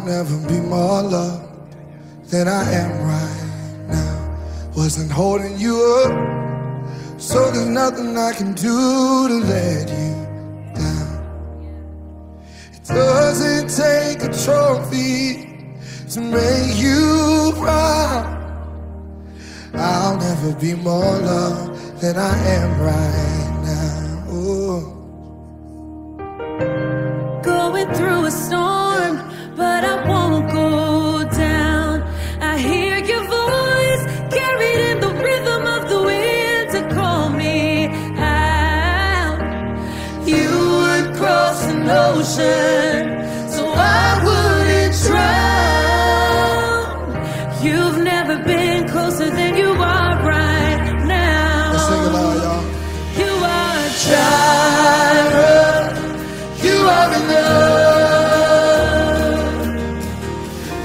never be more loved than I am right now. Wasn't holding you up, so there's nothing I can do to let you down. It doesn't take a trophy to make you proud. I'll never be more loved than I am right now. Ooh. Going through a storm, but I won't go down. I hear your voice carried in the rhythm of the wind to call me out. You would cross an ocean so I wouldn't drown. You've never been closer than you are right now. Let's sing it loud, y'all. You are Jireh. You are enough.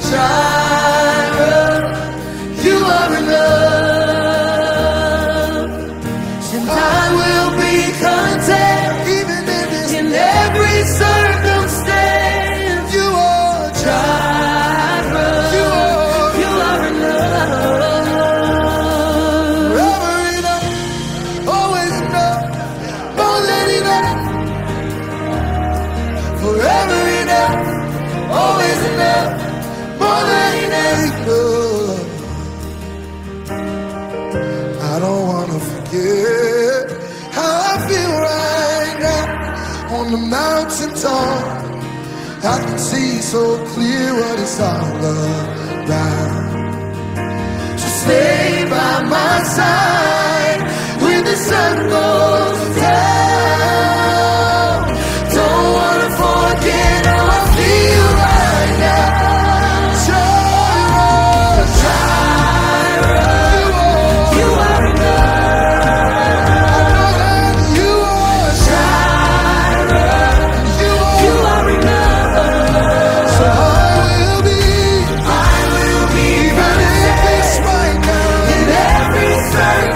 Jireh, you are enough. And I will be content even in every circumstance. You are Jireh. You are enough. Forever enough, always enough, more than enough. Forever enough, always enough, more than enough. I don't wanna forget how I feel right now on the mountain top. I can see so clear what it's all about. So stay by my side when the sun goes down. Don't wanna forget how I feel right now. Jireh, Jireh, you are enough. You are Jireh, you are enough. So I will be even if it's right now in every circumstance.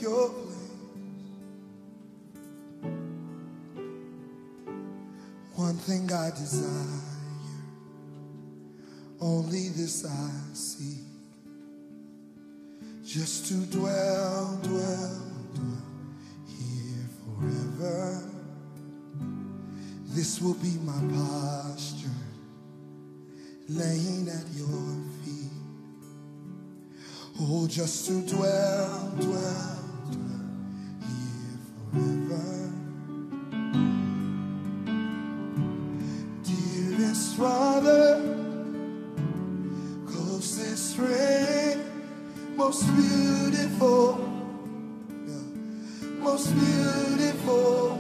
your place. One thing I desire, only this I seek, just to dwell here forever. This will be my posture, laying at your feet. Oh, just to dwell here forever. Dearest Father, closest friend, most beautiful, most beautiful.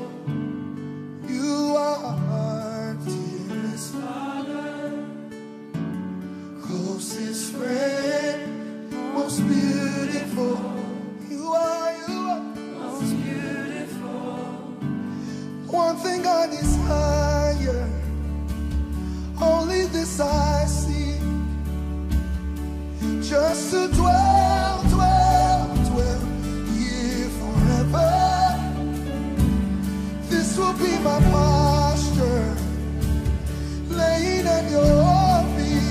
You are, dearest Father, closest friend, most beautiful. You are most beautiful. One thing I desire, only this I see, just to dwell here forever. This will be my posture, laying at your feet.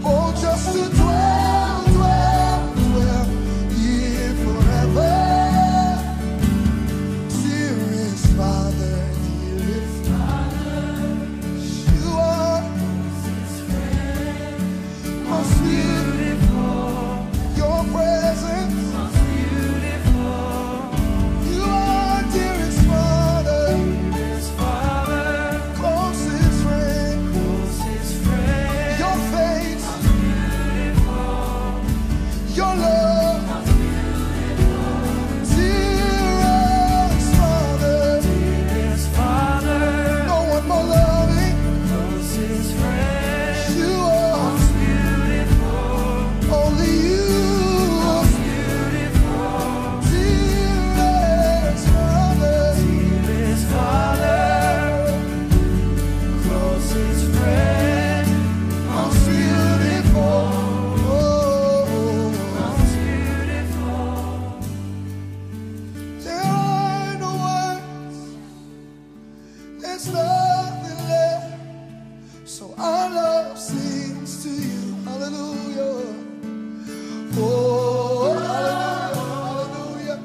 Oh, just to dwell here forever. Dearest Father, you are most beautiful. Your presence, most beautiful. You are dearest Father, closest friend. Your face, your love, dearest Father, no one more loving. You are only you, dearest Father, closest friend, most beautiful, most beautiful. There are no words, there's nothing left, so our love sings to you. Hallelujah. Oh, hallelujah, hallelujah.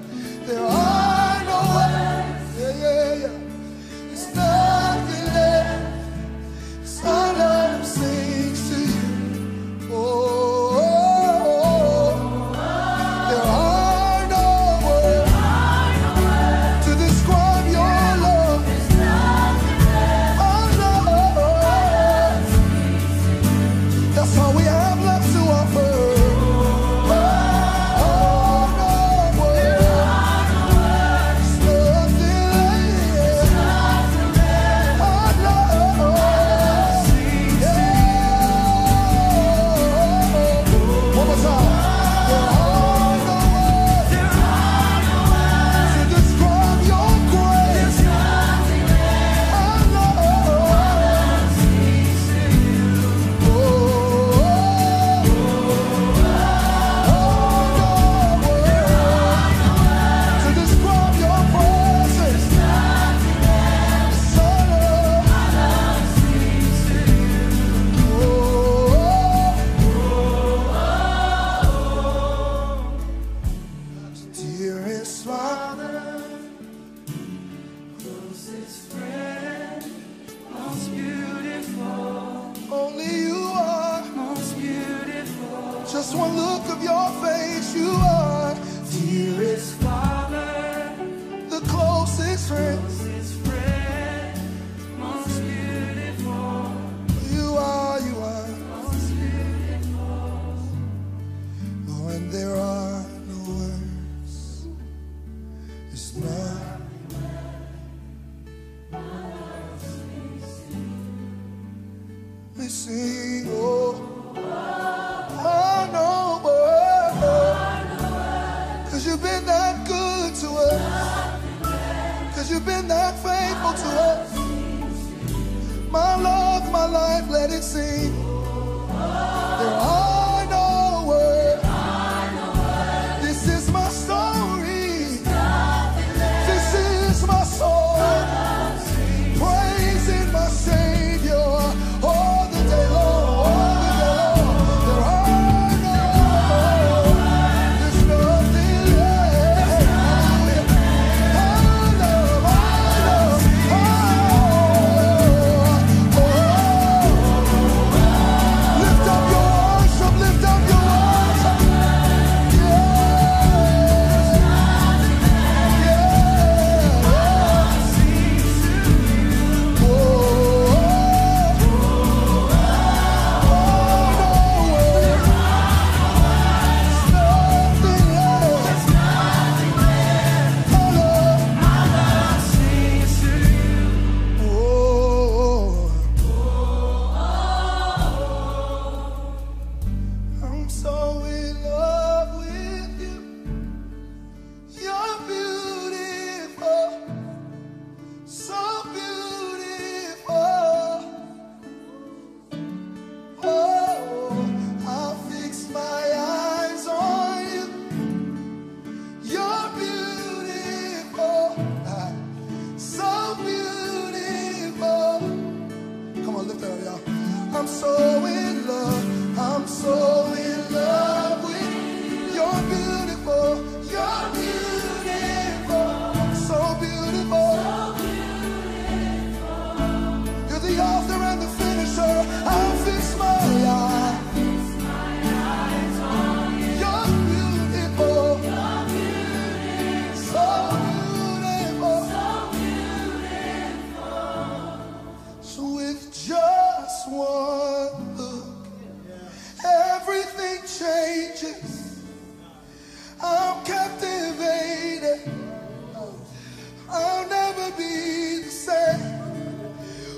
There are no words, yeah. There's nothing left, so our love sings to you. Oh, there are no words to describe your love. Our love, that's all we have left to offer. Dearest Father, closest friend, most beautiful. Only you are most beautiful. Just one look of your face, you are dearest Father, the closest friend, most beautiful. You are most beautiful. Oh, and there are no words. It's not. We sing, oh, no word. 'Cause you've been that good to us. 'Cause you've been that faithful to us. My love, my life, let it sing. There are no words. This is my story. I'm so in love. I'm so in love with you. You're beautiful. You're beautiful. So beautiful. You're the author and the finisher. I'll fix my eyes. You're beautiful. So beautiful. So with just one look, everything changes. I'm captivated. I'll never be the same.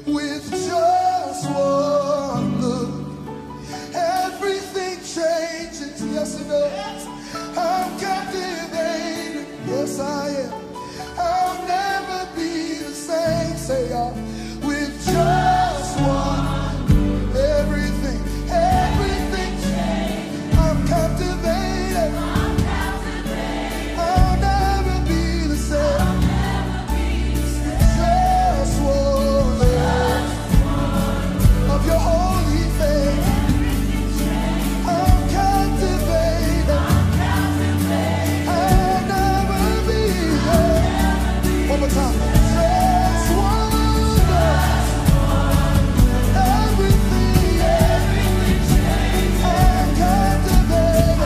With just one look, everything changes. Yes, it does. I'm captivated. Yes, I am. I'll never be the same. Say, y'all. With just one, everything changes. I'm captivated. I'll never be the same. Just one of your holy faith. I'm captivated. I'll never be there. One more time. Just one everything. I'm captivated.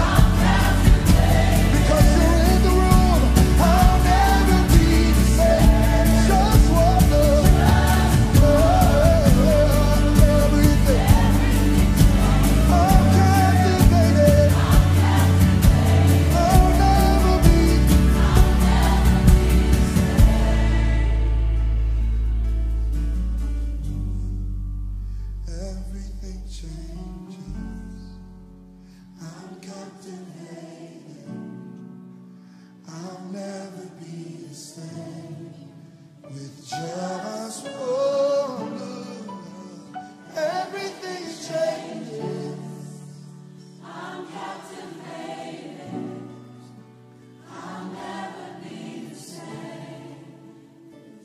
Because you're in the room. I'll never be the same. Just one look. Everything. I'm captivated. I'll never be. Everything changes. I'm captivated. I'll never be the same. With just one look, everything changes. I'm captivated. I'll never be the same.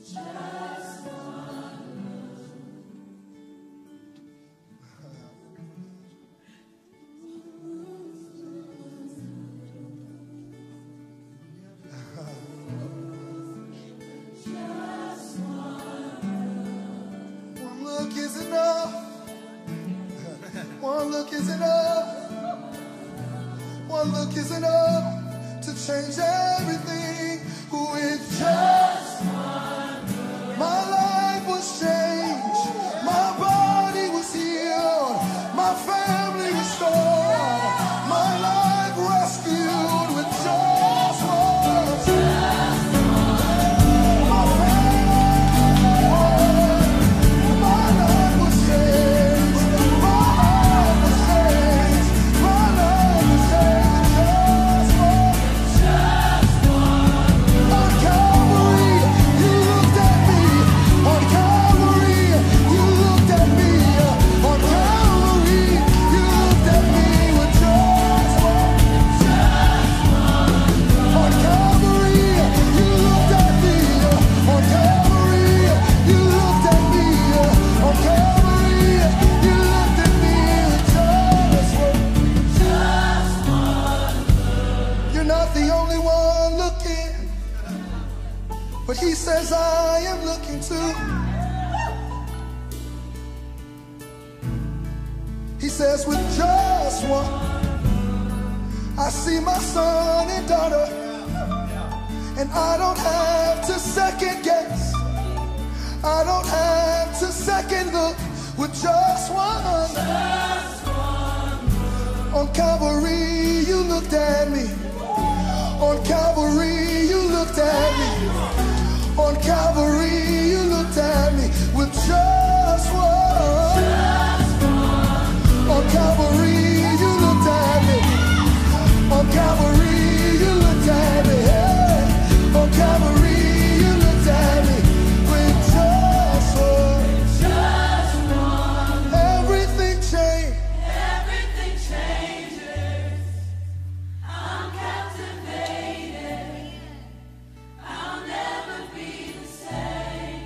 Just one look is enough. One look is enough. One look is enough to change everything. With just my life was changed. My body was healed. My family restored. My life rescued with just one. My life was changed. My life was changed. My life was changed. Just one. On Calvary, you looked at me. On Calvary, you looked at me. On Calvary, you looked at me with just one. On Calvary, you looked at me. On Calvary, you looked at me. On Calvary, you looked at me with just one. You're not the only one looking, but he says I am looking too. He says with just one, I see my son and daughter, and I don't have to second guess. I don't have to second look. With just one. On Calvary, you looked at me. On Calvary, you looked at me. On Calvary, you looked at me with just one. On Calvary, you looked at me. On Calvary, you looked at me. Hey. On Calvary, you looked at me with just one. Everything changed. Everything changes. I'm captivated. I'll never be the same.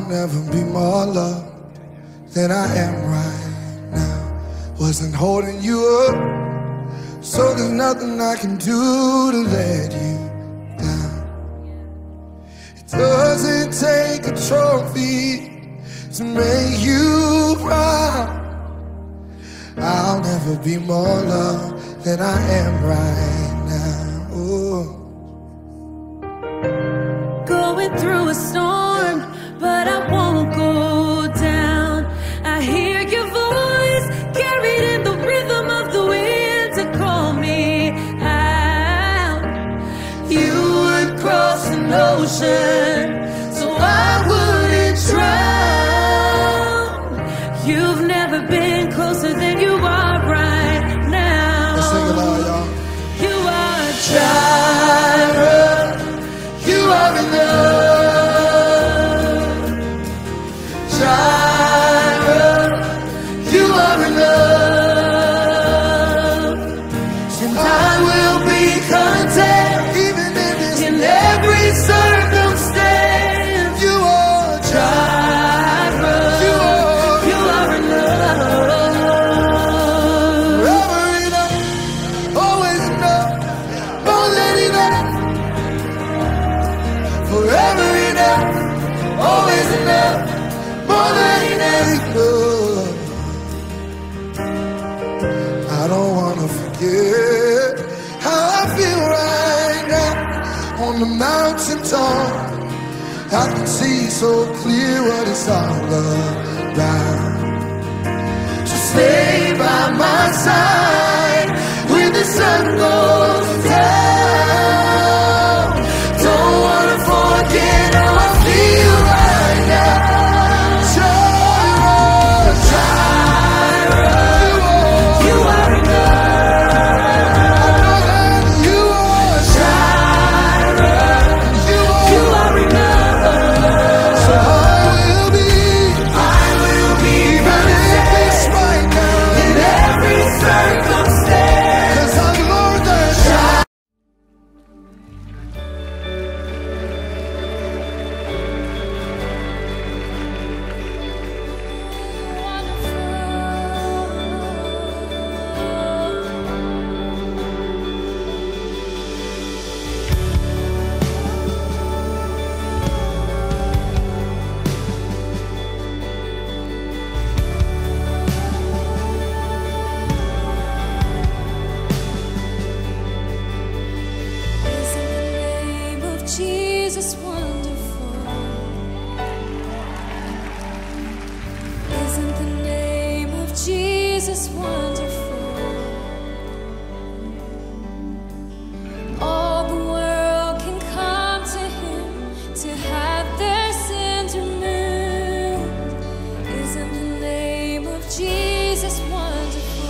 never be more loved than I am right now. Wasn't holding you up, so there's nothing I can do to let you down. It doesn't take a trophy to make you proud. I'll never be more loved than I am right now. Ooh. Going through a storm, but I won't go down. I hear your voice carried in the rhythm of the wind to call me out. You would cross an ocean so I wouldn't drown. You've never been closer than you are right now. Let's sing it loud, y'all. You are Jireh. You are enough. Jireh. You are enough. And I will be content Even in this, in every circumstance. you are Jireh. You are enough. forever enough, always enough, more than enough. Forever enough, always enough, more than enough. I don't wanna forget how I feel right now on the mountain top. I can see so clear what it's all about. So stay by my side when the sun goes down. Don't wanna forget how I feel right now. Jireh, Jireh, You are enough. I know that you are Jireh. You You are. are enough. So I will be even in this right now. In every circumstance. 'Cause I've learned that Isn't the name of Jesus wonderful? Isn't the name of Jesus wonderful? All the world can come to him to have their sins removed. Isn't the name of Jesus wonderful?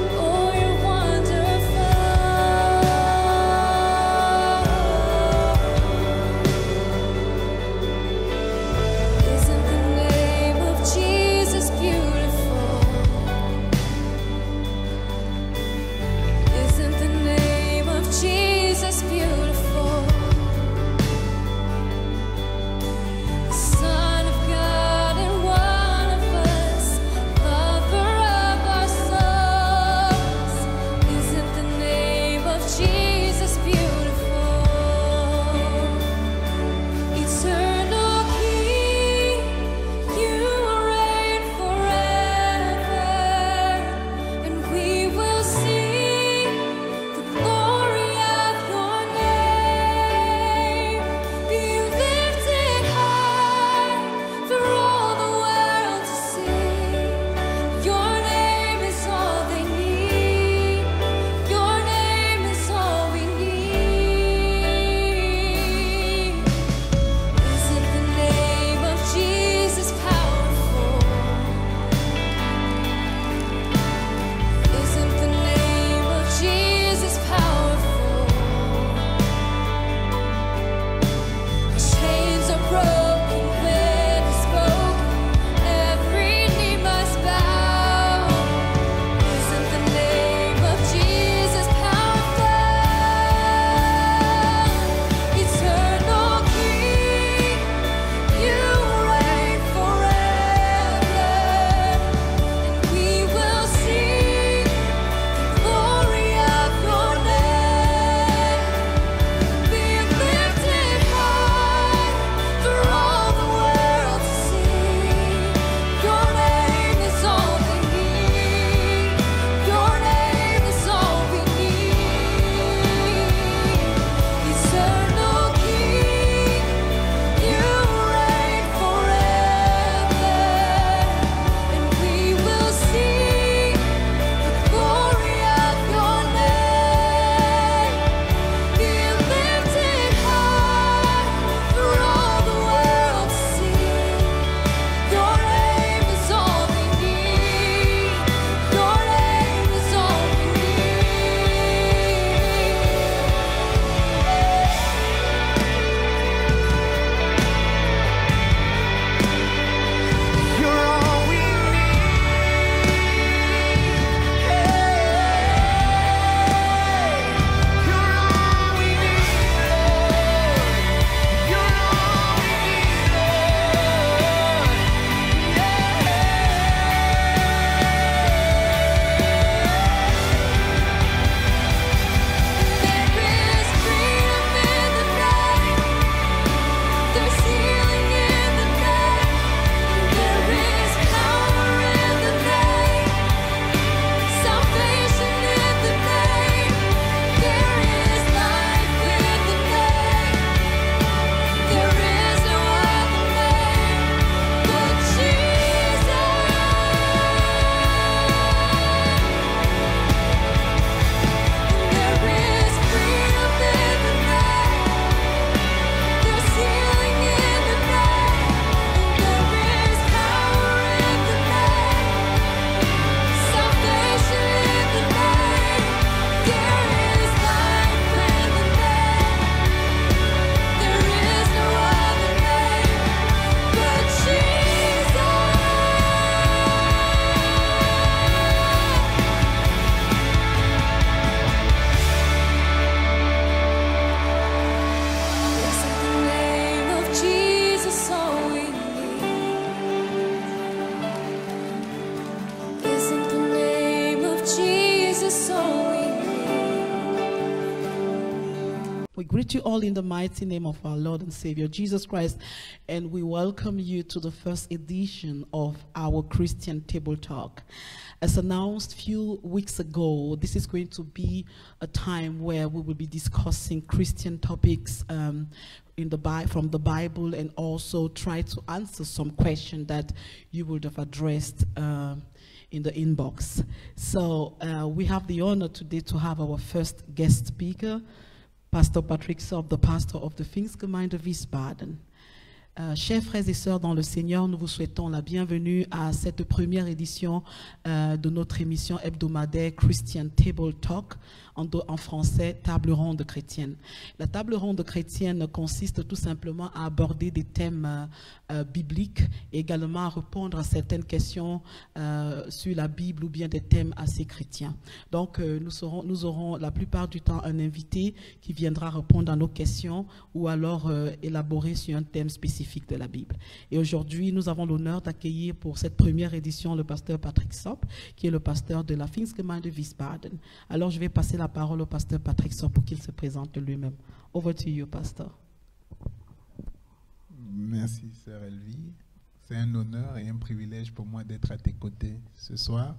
Oh, you're wonderful. Jesus, so we We greet you all in the mighty name of our Lord and Savior, Jesus Christ, and we welcome you to the first edition of our Christian Table Talk. As announced a few weeks ago, this is going to be a time where we will be discussing Christian topics from the Bible, and also try to answer some questions that you would have addressed in the inbox. So we have the honor today to have our first guest speaker, Pasteur Patrick Sopp, the pastor of the Pfingstgemeinde Wiesbaden. Chers frères et sœurs dans le Seigneur, nous vous souhaitons la bienvenue à cette première édition de notre émission hebdomadaire Christian Table Talk, en français, table ronde chrétienne. La table ronde chrétienne consiste tout simplement à aborder des thèmes bibliques et également à répondre à certaines questions sur la Bible ou bien des thèmes assez chrétiens. Donc nous aurons la plupart du temps un invité qui viendra répondre à nos questions ou alors élaborer sur un thème spécifique de la Bible. Et aujourd'hui, nous avons l'honneur d'accueillir pour cette première édition le pasteur Patrick Sopp, qui est le pasteur de la Pfingstgemeinde Wiesbaden. Alors je vais passer la parole au pasteur Patrick Sopp pour qu'il se présente lui-même. Over to you, pasteur. Merci, sœur Elvie. C'est un honneur et un privilège pour moi d'être à tes côtés ce soir.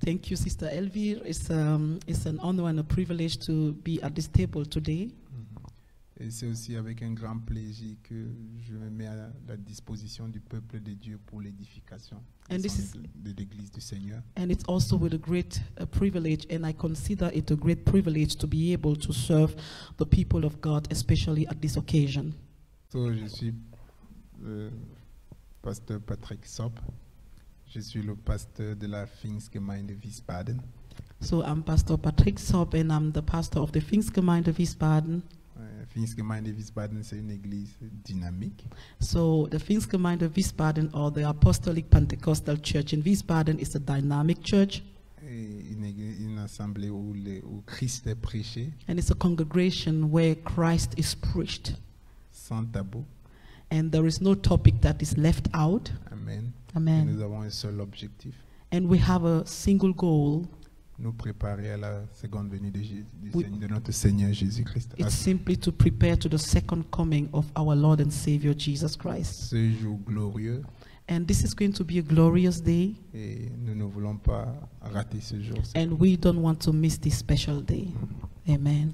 Thank you, Sister Elvire. It's an honor and a privilege to be at this table today. Et c'est aussi avec un grand plaisir que je me mets à la disposition du peuple de Dieu pour l'édification de l'Église du Seigneur. And it's also with a great privilege, and I consider it a great privilege to be able to serve the people of God, especially at this occasion. So, je suis pasteur Patrick Sopp. Je suis le pasteur de la Pfingstgemeinde Wiesbaden. So I'm Pastor Patrick Sopp, and I'm the pastor of the Pfingstgemeinde Wiesbaden. Pfingstgemeinde Wiesbaden, c'est une église dynamique. So the Pfingstgemeinde Wiesbaden, or the Apostolic Pentecostal Church in Wiesbaden, is a dynamic church. Une assemblée où Christ est prêché. And it's a congregation where Christ is preached. Sans tabou. And there is no topic that is left out. Amen. Amen. Et nous avons un seul objectif. And we have a single goal. Nous préparer à la seconde venue de notre Seigneur Jésus-Christ. It's simply to prepare to the second coming of our Lord and Savior Jesus Christ. Ce jour glorieux. And this is going to be a glorious day. Et nous ne voulons pas rater ce jour. And we don't want to miss this special day. Amen.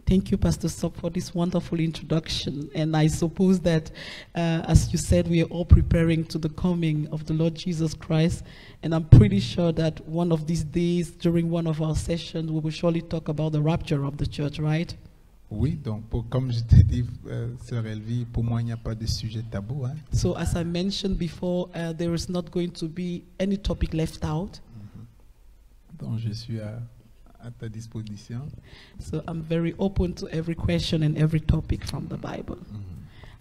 Thank you, Pastor Sopp, for this wonderful introduction. And I suppose that, as you said, we are all preparing to the coming of the Lord Jesus Christ. And I'm pretty sure that one of these days, during one of our sessions, we will surely talk about the rapture of the church, right? Oui, donc comme je t'ai dit, Sœur Elvie, pour moi, il n'y a pas de sujet tabou. Hein? So, as I mentioned before, there is not going to be any topic left out. Donc, je suis à ta disposition. So I'm very open to every question and every topic from the Bible.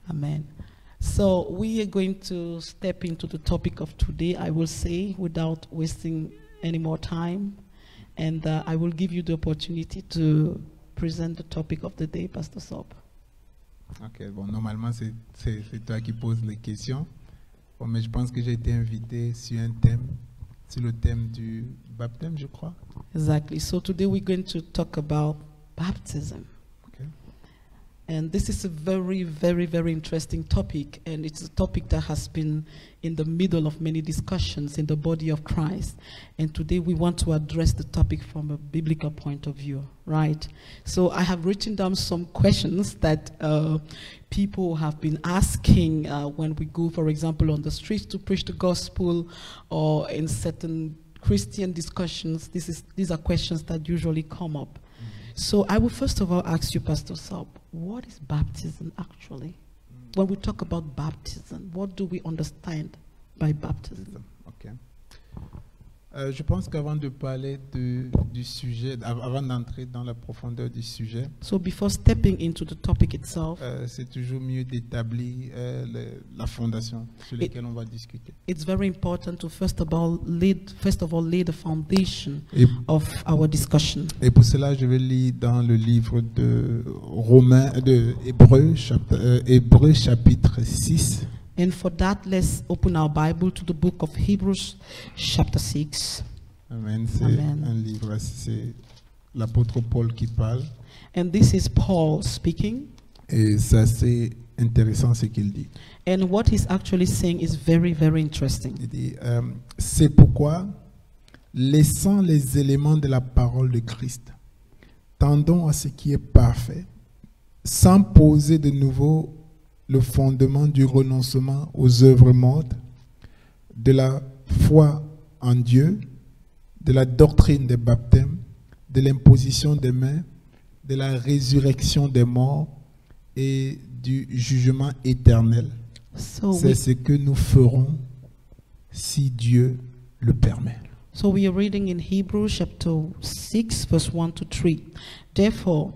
Amen. So we are going to step into the topic of today, I will say, without wasting any more time. And I will give you the opportunity to present the topic of the day, Pastor Sopp. Ok, bon, normalement c'est toi qui poses les questions. Bon, mais je pense que j'ai été invité sur un thème, sur le thème du baptême, je crois. Exactly. So today we're going to talk about baptism. Okay. And this is a very, very, very interesting topic. And it's a topic that has been in the middle of many discussions in the body of Christ. And today we want to address the topic from a biblical point of view, right? So I have written down some questions that people have been asking when we go, for example, on the streets to preach the gospel, or in certain Christian discussions. These are questions that usually come up. So I will first of all ask you, Pastor Sopp, what is baptism actually? When we talk about baptism, what do we understand by baptism? Okay. Je pense qu'avant de parler du sujet, avant d'entrer dans la profondeur du sujet, so before stepping into the topic itself, c'est toujours mieux d'établir la fondation sur laquelle on va discuter. It's very important to first of all lay the foundation of our discussion. Et pour cela, je vais lire dans le livre de Hébreux, chapitre 6. And for that, let's open our Bible to the book of Hebrews, chapter 6. Amen. C'est Amen. un livre, c'est l'apôtre Paul qui parle. And this is Paul speaking. Et c'est assez intéressant ce qu'il dit. And what he's actually saying is very, very interesting. Il dit, c'est pourquoi, laissant les éléments de la parole de Christ, tendons à ce qui est parfait, sans poser de nouveau le fondement du renoncement aux œuvres mortes, de la foi en Dieu, de la doctrine des baptêmes, de l'imposition des mains, de la résurrection des morts et du jugement éternel. So C'est ce que nous ferons si Dieu le permet. So we are reading in Hebrews chapter 6, verse 1 to 3. Therefore,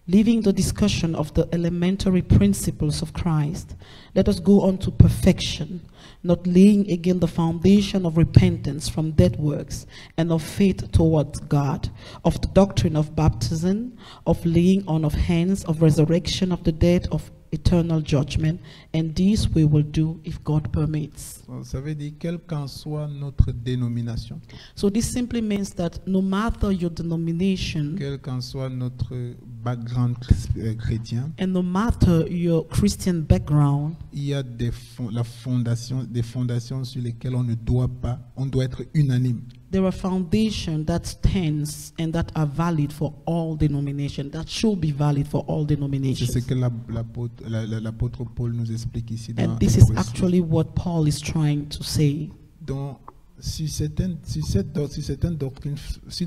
leaving the discussion of the elementary principles of Christ, let us go on to perfection, not laying again the foundation of repentance from dead works and of faith towards God, of the doctrine of baptism, of laying on of hands, of resurrection of the dead, of eternal judgment, and this we will do if God permits. Ça veut dire, quelle qu'en soit notre dénomination, So this simply means that no matter your denomination quel qu'en soit notre background chrétien, and no matter your Christian background, il y a des fondations sur lesquelles on doit être unanime. there are foundations that stands and that are valid for all denominations, that should be valid for all C'est ce denominations. que l'apôtre Paul nous explique ici dans And this is Hébreux 6. actually what Paul is trying to say. Donc, sur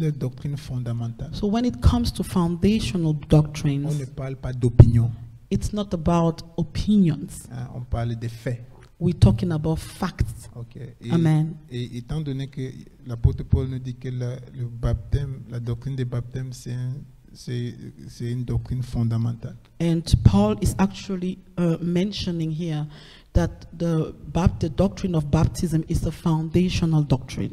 les doctrines fondamentales, So when it comes to foundational on ne doctrines, parle pas d'opinion, it's not about opinions. hein, on parle des faits. We're talking about facts. Ok. Amen. Et étant donné que l'apôtre Paul nous dit que le baptême, la doctrine des baptêmes, c'est une doctrine fondamentale. And Paul is actually mentioning here that the doctrine of baptism is a foundational doctrine.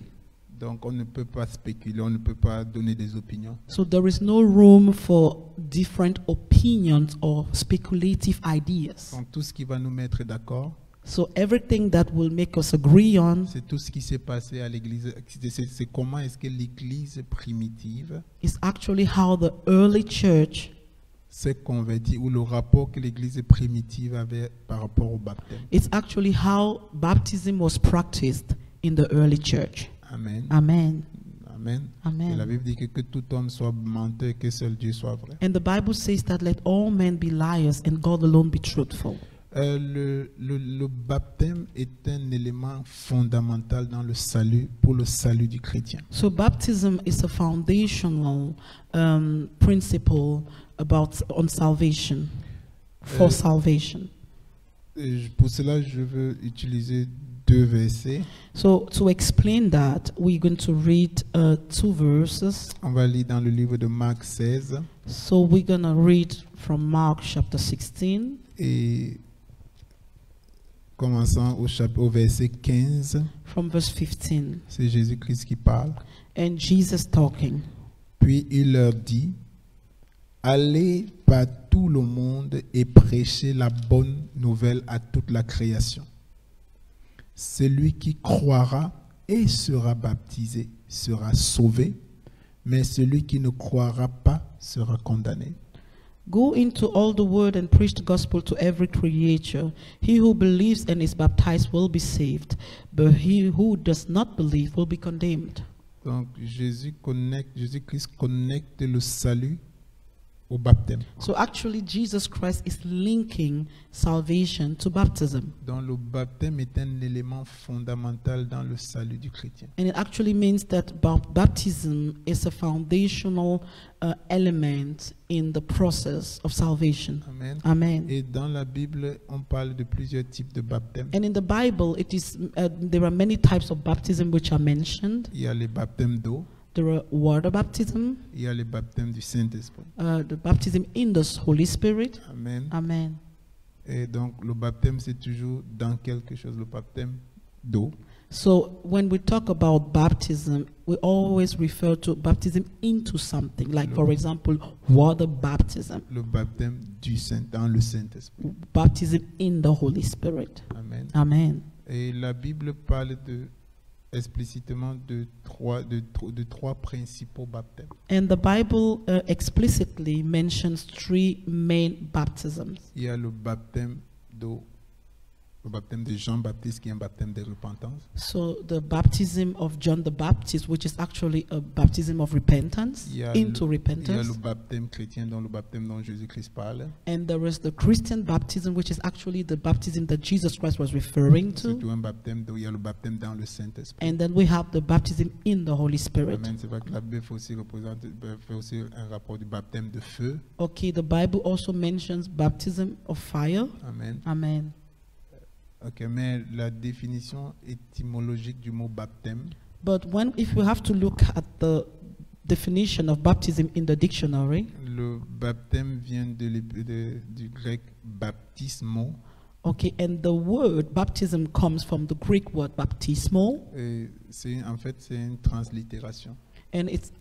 Donc on ne peut pas spéculer, on ne peut pas donner des opinions. So there is no room for different opinions or speculative ideas. Donc tout ce qui va nous mettre d'accord, So everything that will make us agree on c'est tout ce qui s'est passé à l'église. C'est comment est-ce que l'église primitive is actually how the early church s'est convertie, ou le rapport que l'église primitive avait par rapport au baptême. It's actually how baptism was practiced in the early church. Amen. Amen. Amen. Amen. Et la Bible dit que tout homme soit menteur et que seul Dieu soit vrai. And the Bible says that let all men be liars and God alone be truthful. Le baptême est un élément fondamental dans le salut, pour le salut du chrétien. So baptism is a foundational principle on salvation, for salvation. Pour cela, je veux utiliser deux versets. So to explain that, we're going to read 2 verses. On va lire dans le livre de Marc 16 So we're going to read from Mark chapter 16. et commençant au verset 15, From verse 15. c'est Jésus-Christ qui parle. And Jesus talking. Puis il leur dit, allez par tout le monde et prêchez la bonne nouvelle à toute la création. Celui qui croira et sera baptisé sera sauvé, mais celui qui ne croira pas sera condamné. Go into all the world and preach the gospel to every creature. He who believes and is baptized will be saved, but he who does not believe will be condemned. Donc Jésus-Christ connecte le salut au baptême. So actually Jesus Christ is linking salvation to baptism. Donc le baptême est un élément fondamental dans le salut du chrétien. And it actually means that baptism is a foundational element in the process of salvation. Amen. Amen. Et dans la Bible, on parle de plusieurs types de baptêmes. And in the Bible, it is there are many types of baptism which are mentioned. Il y a les baptêmes d'eau, There are water baptism, il y a les baptêmes du Saint-Esprit. the baptism in the Holy Spirit. Amen. Amen. Et donc le baptême, c'est toujours dans quelque chose, le baptême d'eau. So when we talk about baptism, we always refer to baptism into something. Like, for example, water baptism, Le baptême dans le Saint-Esprit. baptism in the Holy Spirit. Amen. Amen. Et la Bible parle de explicitement de trois principaux baptêmes. And the Bible explicitly mentions three main baptisms. Il y a le baptême d'eau, le baptême de Jean-Baptiste qui est un baptême de repentance. So the baptism of John the Baptist, which is actually a baptism of repentance, Il y a into il y a repentance. le baptême chrétien, le baptême dont Jésus-Christ parle. And there is the Christian baptism, which is actually the baptism that Jesus Christ was referring C'est to. tout un baptême, il y a le baptême dans le Saint-Esprit. And then we have the baptism in the Holy Spirit. Amen. C'est vrai que la Bible fait aussi un rapport du baptême de feu. Okay, the Bible also mentions baptism of fire. Amen. Amen. Ok, mais la définition étymologique du mot baptême, But if we have to look at the definition of baptism in the dictionary, le baptême vient du grec baptismo. okay, and the word baptism comes from the Greek word baptismo, Et c'est une translittération. and it's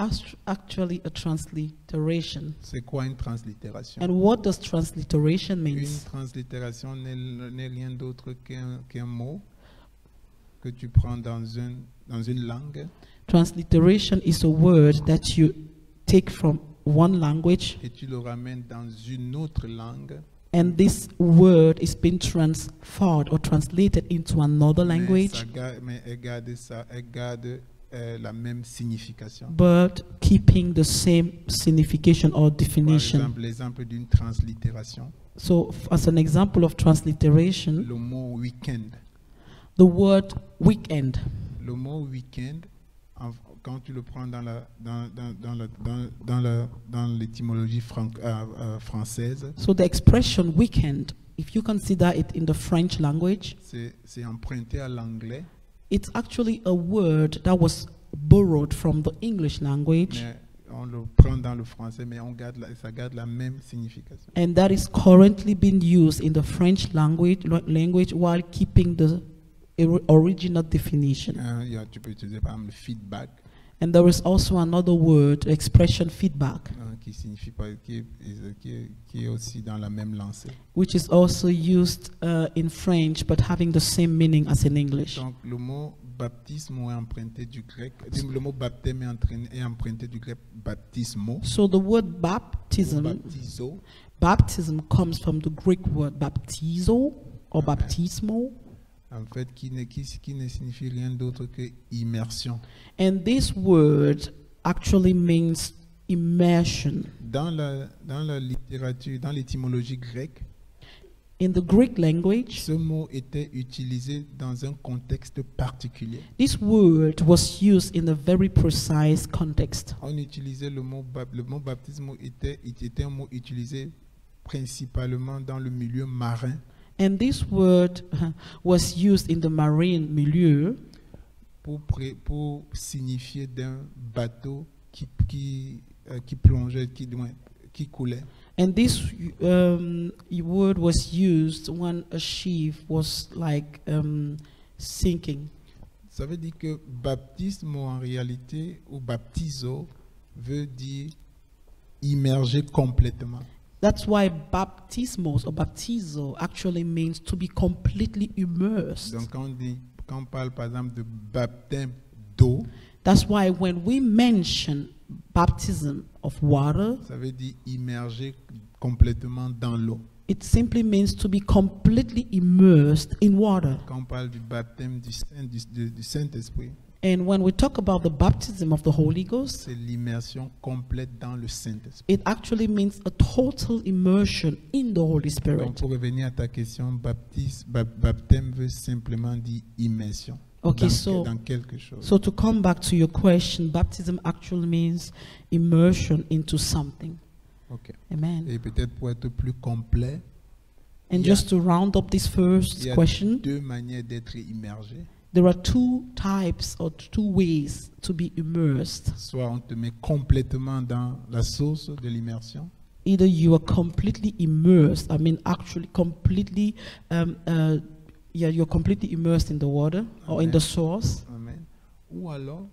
actually a transliteration. C'est quoi une translittération? And what does transliteration Une mean? translittération n'est rien d'autre qu'un mot que tu prends dans une langue Transliteration is a word that you take from one language, et tu le ramènes dans une autre langue. and this word is being transferred or translated into another language, Mais elle garde la même signification. but keeping the same signification or Par definition. exemple, l'exemple d'une translittération, So, as an example of transliteration, le mot week-end. the word weekend. Le mot week-end, quand tu le prends dans l'étymologie française, So, the expression weekend, if you consider it in the French language, c'est emprunté à l'anglais, it's actually a word that was borrowed from the English language, mais on le prend dans le français, mais ça garde la même signification. and that is currently being used in the French language while keeping the original definition. Tu peux utiliser par exemple le feedback, And there is also another word, expression feedback, qui signifie qui est aussi dans la même lancée. which is also used in French but having the same meaning as in English. Donc le mot baptisme est emprunté du grec. Le mot baptême est emprunté du grec baptismo. So the word Ou baptism, baptizo, comes from the Greek word baptizo or baptismo, en fait, qui ne signifie rien d'autre que immersion. and this word actually means immersion. Dans la littérature, dans l'étymologie grecque, In the Greek language, ce mot était utilisé dans un contexte particulier. this word was used in a very precise context. On utilisait le mot baptisme était un mot utilisé principalement dans le milieu marin And this word was used in the marine milieu pour signifier d'un bateau qui plongeait, qui coulait. And this word was used when a ship was like sinking. Ça veut dire que baptisme en réalité, ou baptizo, veut dire immerger complètement. That's why baptismos or baptizo actually means to be completely immersed. Donc quand on parle par exemple de baptême d'eau, That's why when we mention baptism of water, ça veut dire immerger complètement dans l'eau. it simply means to be completely immersed in water. Quand on parle du baptême du Saint-Esprit, And when we talk about the baptism of the Holy Ghost, c'est l'immersion complète dans le Saint-Esprit. it actually means a total immersion in the Holy Donc Spirit. pour revenir à ta question, baptême veut simplement dire immersion Okay, so dans quelque chose. So to come back to your question, baptism actually means immersion into something. Ok. Amen. Et peut-être pour être plus complet, And il y a- just to round up this il first y a question, deux manières d'être immergé. there are two types or two ways to be immersed. Soit on te met complètement dans la source de l'immersion, Either you are completely immersed, I mean actually completely, you're completely immersed in the water or in Amen. the source, amen. Ou alors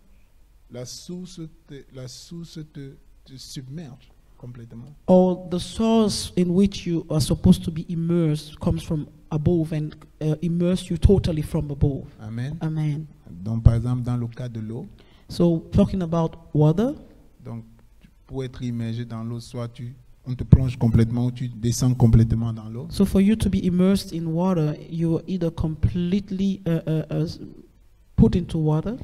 la source te submerge. complètement. or the source in which you are supposed to be immersed comes from above and immerse you totally from above. Amen. Amen. Donc, par exemple, dans le cas de l'eau, So talking about water, donc, pour être immergé dans l'eau, soit on te plonge complètement ou tu descends complètement dans l'eau. so for you to be immersed in water, you are either completely put into water,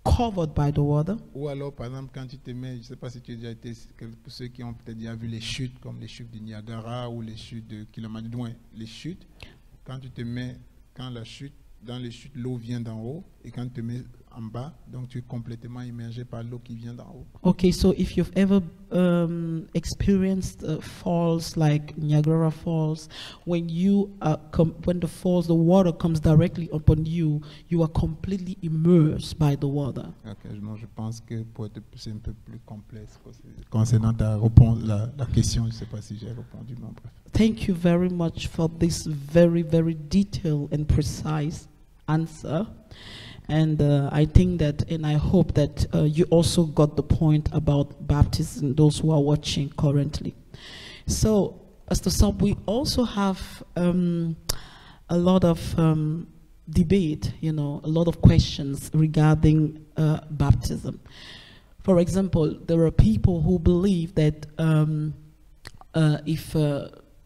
covered by the water, Ou alors, par exemple, quand tu te mets, je ne sais pas si tu as déjà été, pour ceux qui ont peut-être déjà vu les chutes, comme les chutes du Niagara ou les chutes de Kilimanjaro, du moins, les chutes, quand tu te mets, dans les chutes, l'eau vient d'en haut, et quand tu te mets en bas, donc tu es complètement immergé par l'eau qui vient d'en haut. Okay, so if you've ever experienced falls like Niagara Falls, when you when the water comes directly upon you, you are completely immersed by the water. Ok, je pense que c'est un peu plus complexe concernant ta réponse, la question, je ne sais pas si j'ai répondu, mais bref. Thank you very much for this very, very detailed and precise answer. And I think that, and I hope that you also got the point about baptism, those who are watching currently. So, as the sub, we also have a lot of debate, a lot of questions regarding baptism. For example, there are people who believe that if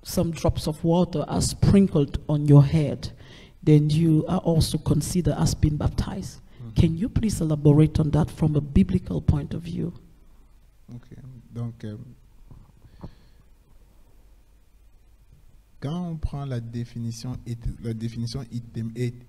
some drops of water are sprinkled on your head, then you are also considered as being baptized. Can you please elaborate on that from a biblical point of view? Ok, donc quand on prend la définition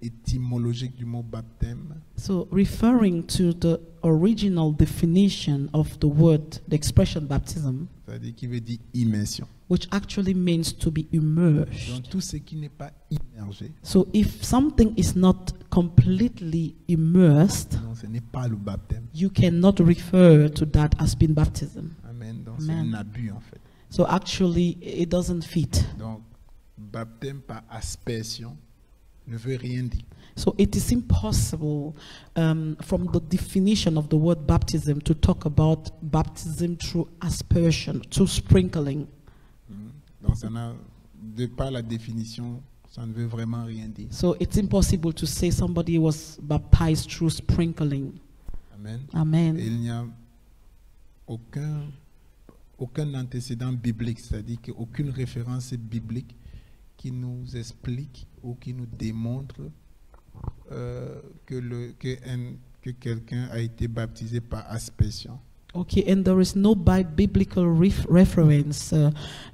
étymologique du mot baptême, So referring to the original definition of the word, the expression baptism, c'est-à-dire qui veut dire immersion. which actually means to be immersed. Donc tout ce qui n'est pas immergé, So if something is not completely immersed, non, ce n'est pas le baptême. you cannot refer to that as being baptism. Amen. Donc c'est Amen. un abus en fait. So actually, it doesn't fit. Donc baptême par aspersion ne veut rien dire. So it is impossible from the definition of the word baptism to talk about baptism through aspersion, through sprinkling. Donc ça n'a, de par la définition, ça ne veut vraiment rien dire. So it's impossible to say somebody was baptized through sprinkling. Amen. Amen. Et il n'y a aucun antécédent biblique, c'est-à-dire qu'aucune référence biblique qui nous explique ou qui nous démontre que quelqu'un a été baptisé par aspersion. Okay, and there is no biblical reference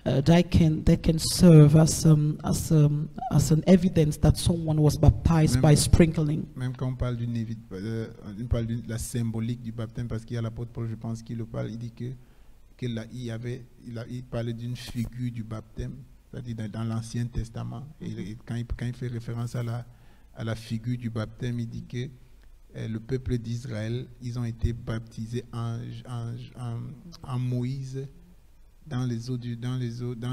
that can serve as an evidence that someone was baptized by sprinkling. Même quand on parle on parle de la symbolique du baptême, parce qu'il y a l'apôtre Paul, je pense qu'il le parle, il dit il parlait d'une figure du baptême, c'est-à-dire dans l'Ancien Testament. Et quand il fait référence à la figure du baptême, il dit que le peuple d'Israël, ils ont été baptisés en Moïse dans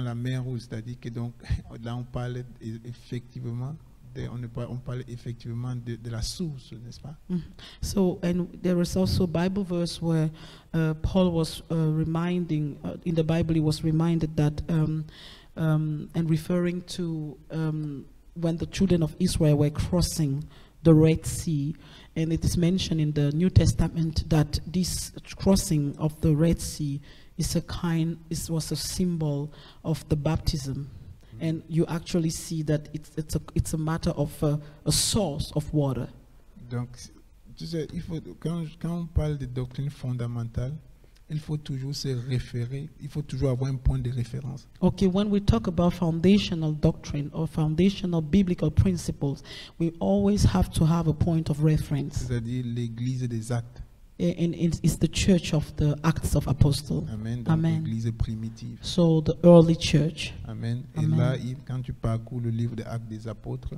la mer Rouge, c'est-à-dire que donc là on parle effectivement de la source, n'est-ce pas? So, and there is also a Bible verse where Paul was reminding, in the Bible he was reminded that, and referring to when the children of Israel were crossing the Red Sea, and it is mentioned in the New Testament that this crossing of the Red Sea was a symbol of the baptism. And you actually see that it's a matter of a source of water. Donc, tu sais, quand on parle de doctrine fondamentale, il faut toujours se référer, il faut toujours avoir un point de référence. Okay, when we talk about foundational doctrine or foundational biblical principles, we always have to have a point of reference. C'est-à-dire l'Église des Actes. And it's the church of the Acts of Apostles. Amen. Donc Amen. l'Église primitive. So the early church. Amen. Et Amen. là, quand tu parcours le livre des Actes des Apôtres,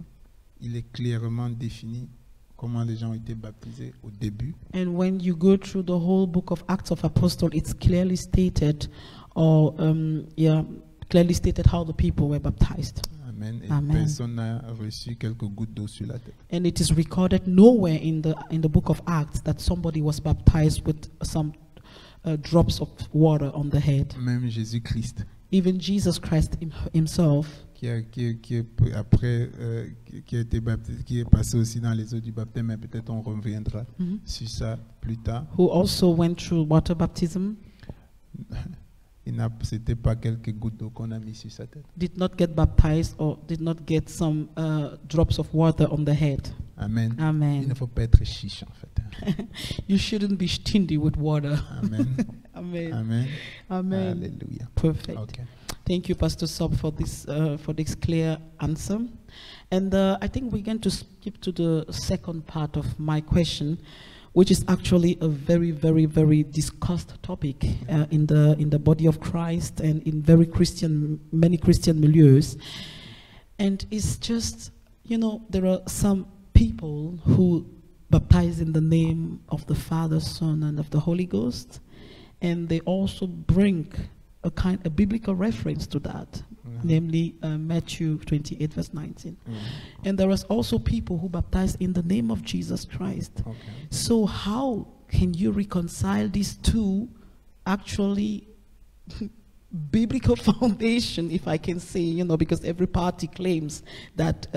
il est clairement défini comment les gens ont été baptisés au début. And when you go through the whole book of Acts of Apostles, it's clearly stated, clearly stated how the people were baptized. Amen. Et Amen. personne n'a reçu quelques gouttes d'eau sur la tête. And it is recorded nowhere in the book of Acts that somebody was baptized with some drops of water on the head. Même Jésus-Christ, Even Jesus Christ himself, qui a été baptisé, qui est passé aussi dans les eaux du baptême, mais peut-être on reviendra sur ça plus tard. who also went through water baptism, C'était pas quelques gouttes d'eau qu'on a mis sur sa tête. did not get baptized or did not get some drops of water on the head. Amen. Il Amen. ne faut pas être chiche en fait. You shouldn't be stingy with water. Amen. Amen. Amen. Amen. Alléluia. Perfect. Okay. Thank you, Pastor Sob, for this clear answer. And I think we're going to skip to the second part of my question, which is actually a very, very, very discussed topic in the body of Christ and in many Christian milieus. And it's just, there are some people who baptize in the name of the Father, Son, and of the Holy Ghost, and they also bring a biblical reference to that, namely Matthew 28 verse 19. And there is also people who baptize in the name of Jesus Christ. Okay. So how can you reconcile these two actually biblical foundation, if I can say, because every party claims that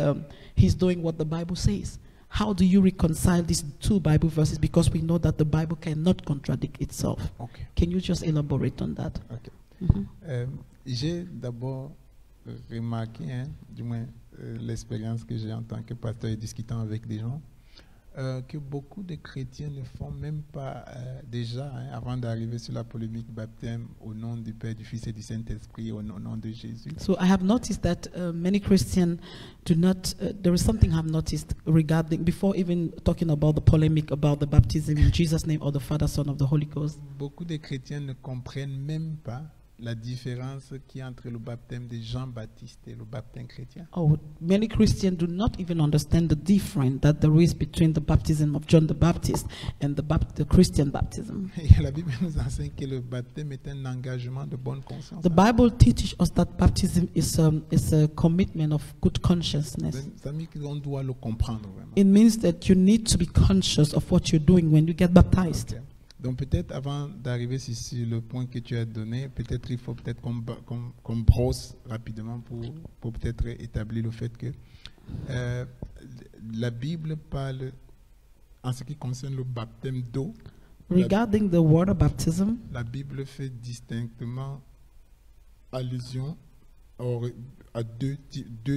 he's doing what the Bible says. How do you reconcile these two Bible verses? Because we know that the Bible cannot contradict itself. Okay. Can you just elaborate on that? Okay. J'ai d'abord remarqué, du moins l'expérience que j'ai en tant que pasteur et discutant avec des gens, que beaucoup de chrétiens ne font même pas déjà, avant d'arriver sur la polémique baptême, au nom du Père, du Fils et du Saint-Esprit, au nom de Jésus. So I have noticed that many Christians do not, there is something I've noticed regarding, before even talking about the polemic about the baptism in Jesus' name or the Father, Son, of the Holy Ghost. Beaucoup de chrétiens ne comprennent même pas la différence qu'il y a entre le baptême de Jean-Baptiste et le baptême chrétien. Oh, many Christians do not even understand the difference that there is between the baptism of John the Baptist and the Christian baptism. Et la Bible nous enseigne que le baptême est un engagement de bonne conscience. The Bible teaches us that baptism is a commitment of good consciousness. On doit le comprendre vraiment. It means that you need to be conscious of what you're doing when you get baptized. Okay. Donc peut-être avant d'arriver sur le point que tu as donné, peut-être il faut peut-être qu'on brosse rapidement pour peut-être établir le fait que la Bible parle en ce qui concerne le baptême d'eau. Regarding the water baptism, la Bible fait distinctement allusion à deux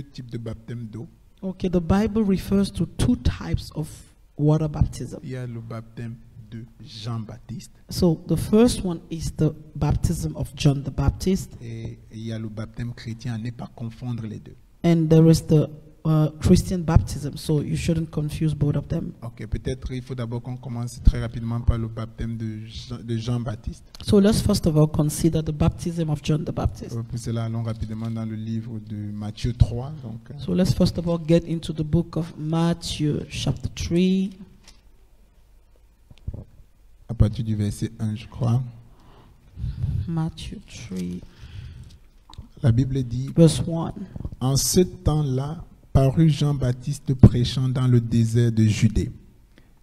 types de baptême d'eau. Okay, the Bible refers to two types of water baptism. Il y a le baptême de Jean-Baptiste. So the first one is the baptism of John the Baptist. Et il y a le baptême chrétien, à ne pas confondre les deux. And there is the Christian baptism, so you shouldn't confuse both of them. Ok, peut-être il faut d'abord qu'on commence très rapidement par le baptême de Jean-Baptiste. So let's first of all consider the baptism of John the Baptist. Pour cela, allons rapidement dans le livre de Matthieu 3. Donc, so let's first of all get into the book of Matthew chapter 3. À partir du verset 1, je crois. Matthew 3. La Bible dit, verse 1. En ce temps-là, parut Jean-Baptiste prêchant dans le désert de Judée.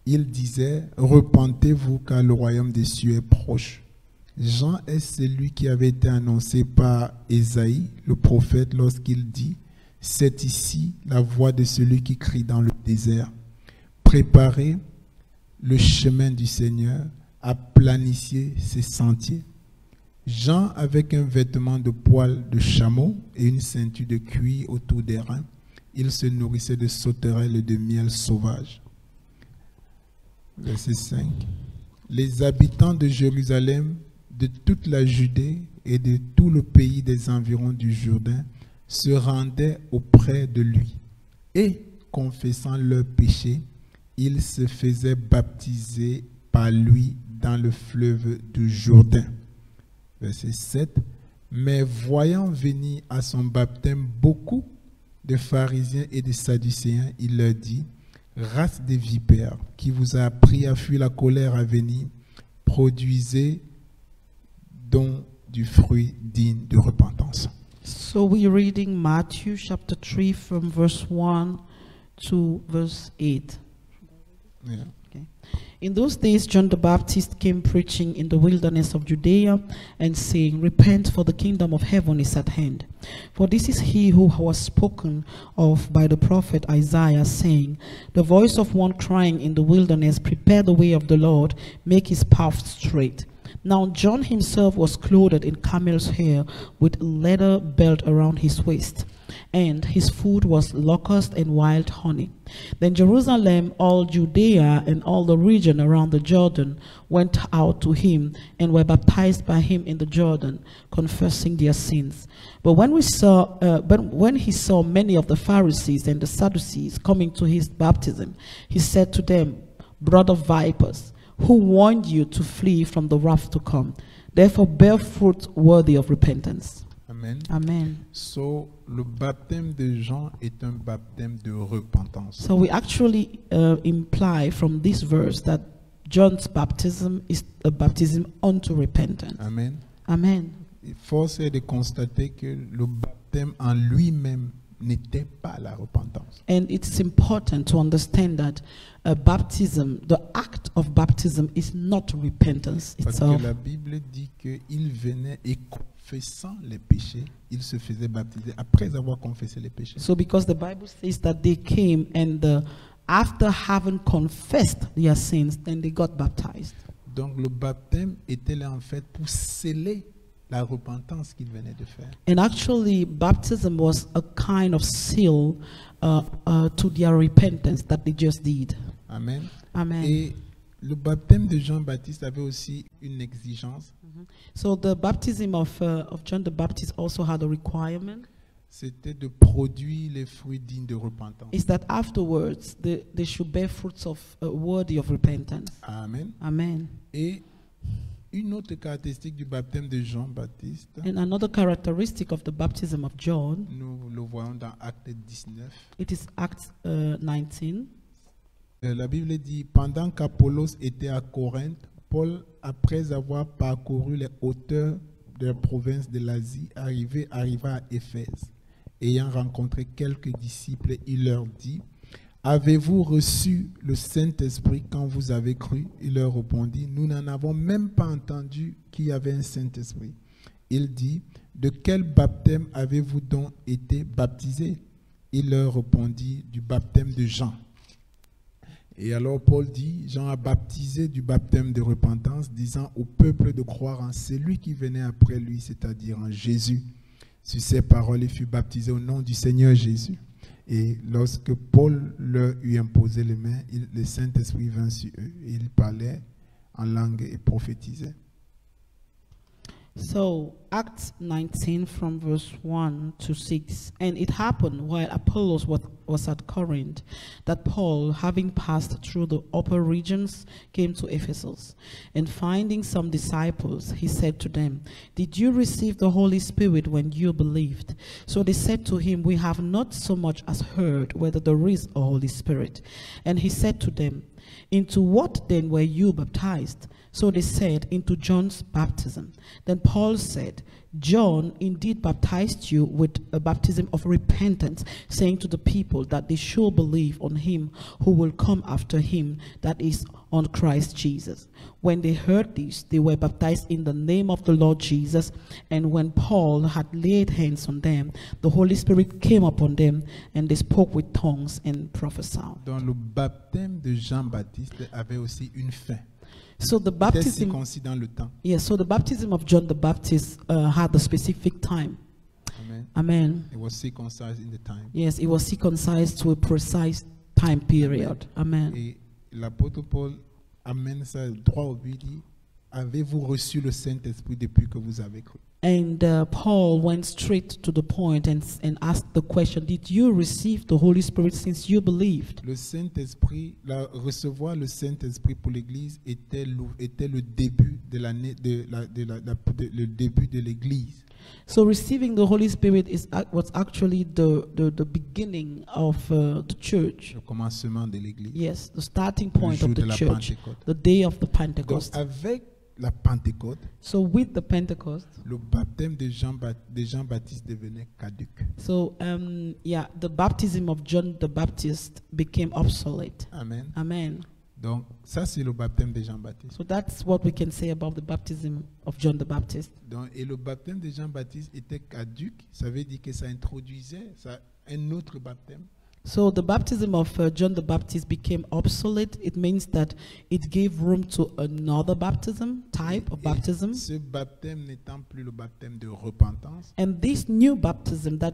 Il disait, repentez-vous car le royaume des cieux est proche. Jean est celui qui avait été annoncé par Ésaïe, le prophète, lorsqu'il dit, c'est ici la voix de celui qui crie dans le désert. Préparez le chemin du Seigneur, aplanissez ses sentiers. Jean, avec un vêtement de poil de chameau et une ceinture de cuir autour des reins, il se nourrissait de sauterelles et de miel sauvage. Verset 5. Les habitants de Jérusalem, de toute la Judée et de tout le pays des environs du Jourdain se rendaient auprès de lui et, confessant leurs péchés, ils se faisaient baptiser par lui dans le fleuve du Jourdain. Verset 7. Mais voyant venir à son baptême beaucoup de pharisiens et de sadducéens, il leur dit, race de vipères, qui vous a appris à fuir la colère à venir, produisez donc du fruit digne de repentance. So we're reading Matthew chapter 3 from verse 1 to verse 8. Yeah. Okay. In those days, John the Baptist came preaching in the wilderness of Judea and saying, "Repent, for the kingdom of heaven is at hand. For this is he who was spoken of by the prophet Isaiah, saying, The voice of one crying in the wilderness, Prepare the way of the Lord, make his path straight." Now John himself was clothed in camel's hair, with a leather belt around his waist, and his food was locust and wild honey. Then Jerusalem, all Judea, and all the region around the Jordan went out to him and were baptized by him in the Jordan, confessing their sins. But when he saw many of the Pharisees and the Sadducees coming to his baptism, he said to them, "Brood of vipers, who warned you to flee from the wrath to come? Therefore bear fruit worthy of repentance." Amen. Amen. So, le baptême de Jean est un baptême de repentance. So we actually imply from this verse that John's baptism is a baptism unto repentance. Amen. Amen. Force est de constater que le baptême en lui-même n'était pas la repentance. And it's important to understand that baptism, the act of baptism, is not repentance Parce itself. que la Bible dit qu'il venait et confessant les péchés, il se faisait baptiser après avoir confessé les péchés. So because the Bible says that they came and after having confessed their sins, then they got baptized. Donc le baptême était là en fait pour sceller la repentance qu'il venait de faire. And actually, baptism was a kind of seal to their repentance that they just did. Amen. Amen. Et le baptême de Jean-Baptiste avait aussi une exigence. So the baptism of John the Baptist also had a requirement. C'était de produire les fruits dignes de repentance. Is that afterwards they should bear fruits of worthy of repentance. Amen. Amen. Et une autre caractéristique du baptême de Jean-Baptiste, And another characteristic of the baptism of John, nous le voyons dans Actes 19. it is Acts 19. La Bible dit, pendant qu'Apollos était à Corinthe, Paul, après avoir parcouru les hauteurs de la province de l'Asie, arriva à Éphèse. Ayant rencontré quelques disciples, il leur dit, avez-vous reçu le Saint-Esprit quand vous avez cru? Il leur répondit, nous n'en avons même pas entendu qu'il y avait un Saint-Esprit. Il dit, de quel baptême avez-vous donc été baptisés? Il leur répondit, du baptême de Jean. Et alors Paul dit, Jean a baptisé du baptême de repentance, disant au peuple de croire en celui qui venait après lui, c'est-à-dire en Jésus. Sur ces paroles, il fut baptisé au nom du Seigneur Jésus. Et lorsque Paul leur eut imposé les mains, le Saint-Esprit vint sur eux. Et ils parlaient en langue et prophétisaient. So, Acts 19 from verse 1 to 6. And it happened while Apollos was at Corinth that Paul, having passed through the upper regions, came to Ephesus. And finding some disciples, he said to them, "Did you receive the Holy Spirit when you believed?" So they said to him, "We have not so much as heard whether there is a Holy Spirit." And he said to them, "Into what then were you baptized?" So they said, "Into John's baptism." Then Paul said, "John indeed baptized you with a baptism of repentance, saying to the people that they should believe on him who will come after him, that is, on Christ Jesus." When they heard this, they were baptized in the name of the Lord Jesus. And when Paul had laid hands on them, the Holy Spirit came upon them, and they spoke with tongues and prophesied. Donc le baptême de Jean-Baptiste avait aussi une fin. So the C'était baptism, circoncis dans le temps. yes. So the baptism of John the Baptist had a specific time. Amen. Amen. It was circumcised in the time. Yes, it was circumcised to a precise time period. Amen. Et l'apôtre Paul amène ça droit au but, dit, avez-vous reçu le Saint-Esprit depuis que vous avez cru? And Paul went straight to the point and asked the question, did you receive the Holy Spirit since you believed? Le Saint-Esprit, recevoir le Saint-Esprit pour l'Église était le début de l'année, le début de l'Église. So receiving the Holy Spirit was actually the beginning of the church. Le commencement de l'Église. Yes, the starting Le point jour of de the la church, Pentecôte. the day of the Donc Pentecost. avec la Pentecôte, So with the Pentecost, le baptême de Jean-Baptiste devenait caduc. so the baptism of John the Baptist became obsolete. Amen. Amen. Donc, ça, c'est le baptême de Jean-Baptiste. So that's what we can say about the baptism of John the Baptist. Donc, et le baptême de Jean-Baptiste était caduc. Ça veut dire que ça introduisait un autre baptême. So the baptism of John the Baptist became obsolete. It means that it gave room to another baptism, type of Et baptism. ce baptême n'étant plus le baptême de repentance, And this new baptism that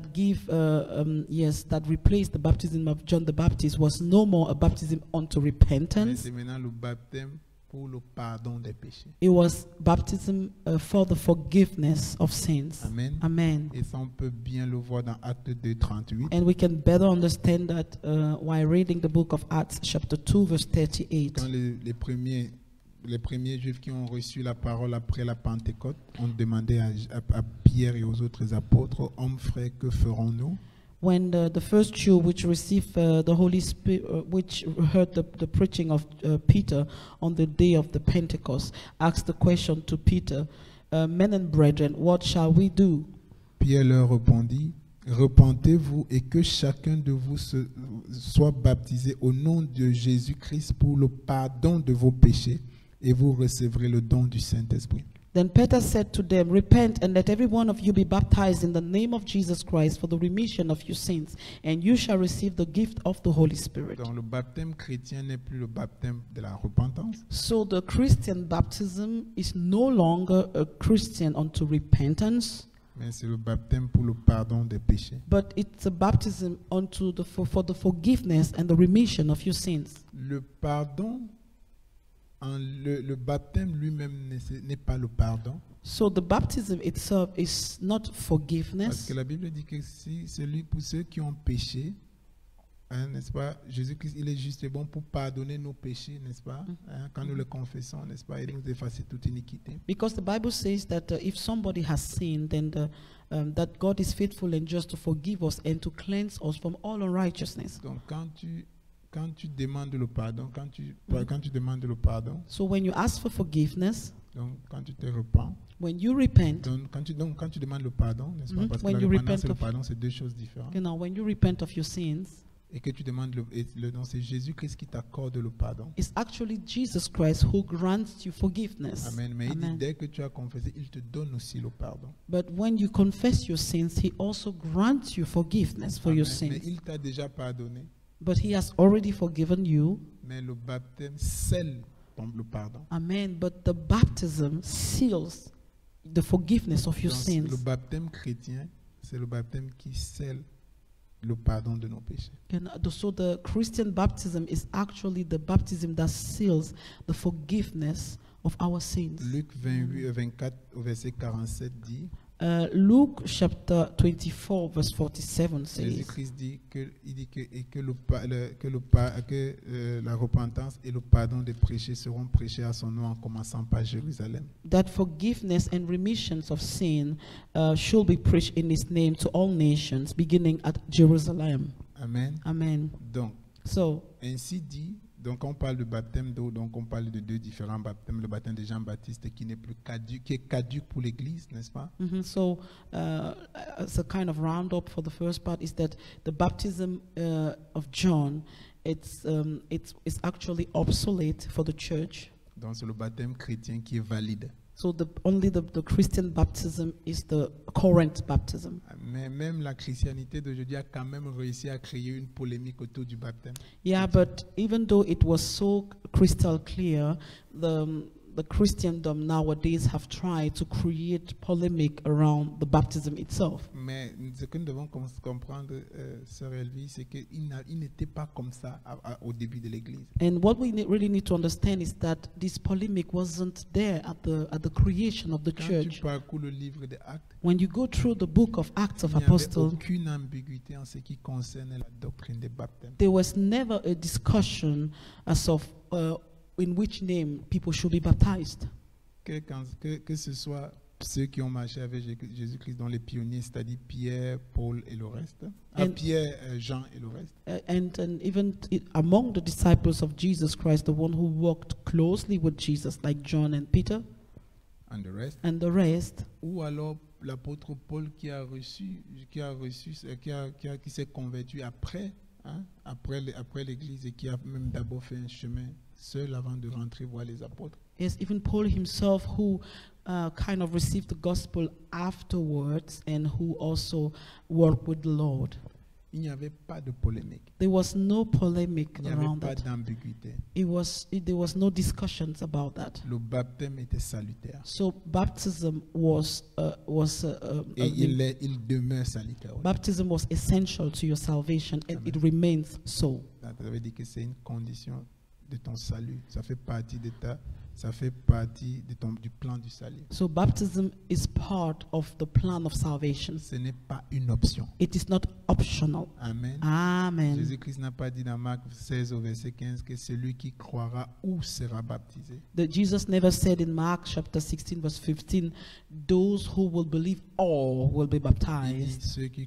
that replaced the baptism of John the Baptist was no more a baptism unto mais repentance. c'est maintenant le baptême pour le pardon des péchés. It was baptism for the forgiveness of sins. Amen. Amen. Et ça, on peut bien le voir dans Actes 2, 38. And we can better understand that while reading the book of Acts, chapter 2, verse 38. Quand les premiers Juifs qui ont reçu la parole après la Pentecôte ont demandé à Pierre et aux autres apôtres, hommes frères, que ferons-nous? When the first Jew which received the Holy Spirit, which heard the preaching of Peter on the day of the Pentecost, asked the question to Peter, men and brethren, what shall we do? Pierre leur répondit, repentez-vous et que chacun de vous soit baptisé au nom de Jésus-Christ pour le pardon de vos péchés et vous recevrez le don du Saint-Esprit. Then Peter said to them, repent and let every one of you be baptized in the name of Jesus Christ for the remission of your sins, and you shall receive the gift of the Holy Spirit. Donc le baptême chrétien n'est plus le baptême de la repentance, So the Christian baptism is no longer a Christian unto repentance, mais c'est le baptême pour le pardon des péchés. but it's a baptism unto for the forgiveness and the remission of your sins. Le pardon, le baptême lui-même n'est pas le pardon, So the baptism itself is not parce forgiveness, que la Bible dit que si pour ceux qui ont péché, hein, n'est-ce pas, Jésus-Christ, il est juste et bon pour pardonner nos péchés, n'est-ce pas, hein, quand nous le confessons, n'est-ce pas, et nous effacer toute iniquité. because the Bible says that if somebody has sinned, then that God is faithful and just to forgive us and to cleanse us from all unrighteousness. Donc quand tu demandes le pardon, quand tu demandes le pardon, So when you ask for forgiveness, donc quand tu te repens, when you repent, donc quand tu demandes le pardon, n'est-ce pas, parce que When la you repentance repent et le of- pardon, c'est deux choses différentes. when you repent of your sins, Et que tu demandes le don, c'est Jésus-Christ qui t'accorde le pardon. it's actually Jesus Christ who grants you forgiveness. Amen. Mais il dit, Amen. dès que tu as confessé, il te donne aussi le pardon. But when you confess your sins, He also grants you forgiveness for your Amen. Mais sins. il t'a déjà pardonné. But He has already forgiven you. Mais le baptême scelle le pardon. Amen. But the baptism seals the forgiveness of your Donc, sins. le baptême chrétien, c'est le baptême qui scelle le pardon de nos péchés. So the Christian baptism is actually the baptism that seals the forgiveness of our sins. Luc 24 au verset 47 dit, Luke chapter 24 verse 47 says, Jésus-Christ dit que la repentance et le pardon des péchés seront prêchés à son nom en commençant par Jérusalem. that forgiveness and remissions of sin should be preached in His name to all nations, beginning at Jerusalem. Amen. Amen. Donc, So, ainsi dit, donc on parle de baptême d'eau, donc on parle de deux différents baptêmes. Le baptême de Jean-Baptiste qui n'est plus caduc, qui est caduc pour l'Église, n'est-ce pas? as a kind of roundup for the first part is that the baptism of John, it's actually obsolete for the church. Donc c'est le baptême chrétien qui est valide. So only the Christian baptism is the current baptism. Mais même la christianité d'aujourd'hui a quand même réussi à créer une polémique autour du baptême. Yeah, but even though it was so crystal clear, the Christendom nowadays have tried to create polemic around the baptism itself. Mais ce que nous devons comprendre, Sœur Elvie, c'est qu'il n'était pas comme ça au début de l'Église. And what we really need to understand is that this polemic wasn't there at the creation of the Quand church. tu parcours le livre des Actes, When you go through the book of Acts of il n'y avait Apostles, aucune ambiguïté en ce qui concerne la doctrine des baptêmes. there was never a discussion as of in which name people should be baptized. Que ce soit ceux qui ont marché avec Jésus-Christ, dont les pionniers, c'est-à-dire Pierre, Paul et le reste, Pierre, Jean et le reste. And even among the disciples of Jesus Christ, the one who walked closely with Jesus, like John and Peter, And the rest. and the rest, Ou alors l'apôtre Paul qui s'est converti après, hein, après l'Église et qui a même d'abord fait un chemin seul avant de rentrer voir les apôtres. Yes, even Paul himself, who kind of received the gospel afterwards and who also worked with the Lord. Il n'y avait pas de polémique. There was no polemic Il n'y avait around pas that. d'ambiguïté. There was no discussions about that. Le baptême était salutaire. So baptism was Et il demeure salutaire. baptism was essential to your salvation, and it remains so. Ça veut dire que c'est une condition de ton salut. Ça fait partie du plan du salut. So baptism is part of the plan of salvation. Ce n'est pas une option. It is not optional. Amen. Amen. Jésus-Christ n'a pas dit dans Marc 16 au verset 15 que celui qui croira ou sera baptisé. Jesus never said in Mark chapter 16 verse 15, those who will believe all will be Il dit baptized. celui qui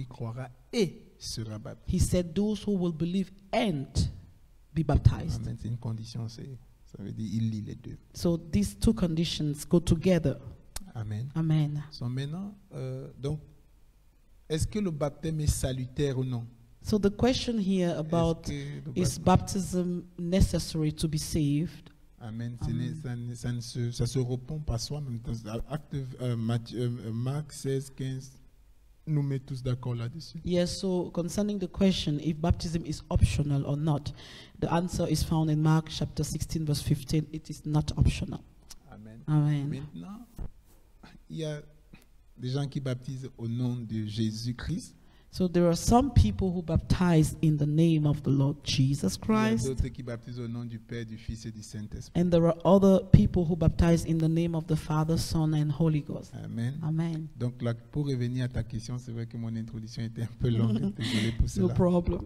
croira et sera baptisé. He said those who will believe and be baptized. Amen. C'est une condition, ça veut dire il lie les deux. So these two conditions go together. Amen. Amen. So maintenant, donc, est-ce que le baptême est salutaire ou non? So the question here about Est-ce que le is baptême- baptism necessary to be saved? Amen. Ça se répond par soi-même. Marc 16, 15 nous met tous d'accord là-dessus. Yes, so concerning the question if baptism is optional or not, the answer is found in Mark chapter 16 verse 15. It is not optional. Amen. Amen. Maintenant, il y a des gens qui baptisent au nom de Jésus-Christ. So there are some people who baptize in the name of the Lord Jesus Il y a Christ, d'autres qui baptisent au nom du Père, du Fils et du Saint-Esprit. and there are other people who baptize in the name of the Father, Son, and Holy Ghost. Amen. Amen. Donc là, pour revenir à ta question, c'est vrai que mon introduction était un peu longue. Désolé pour No cela. problem.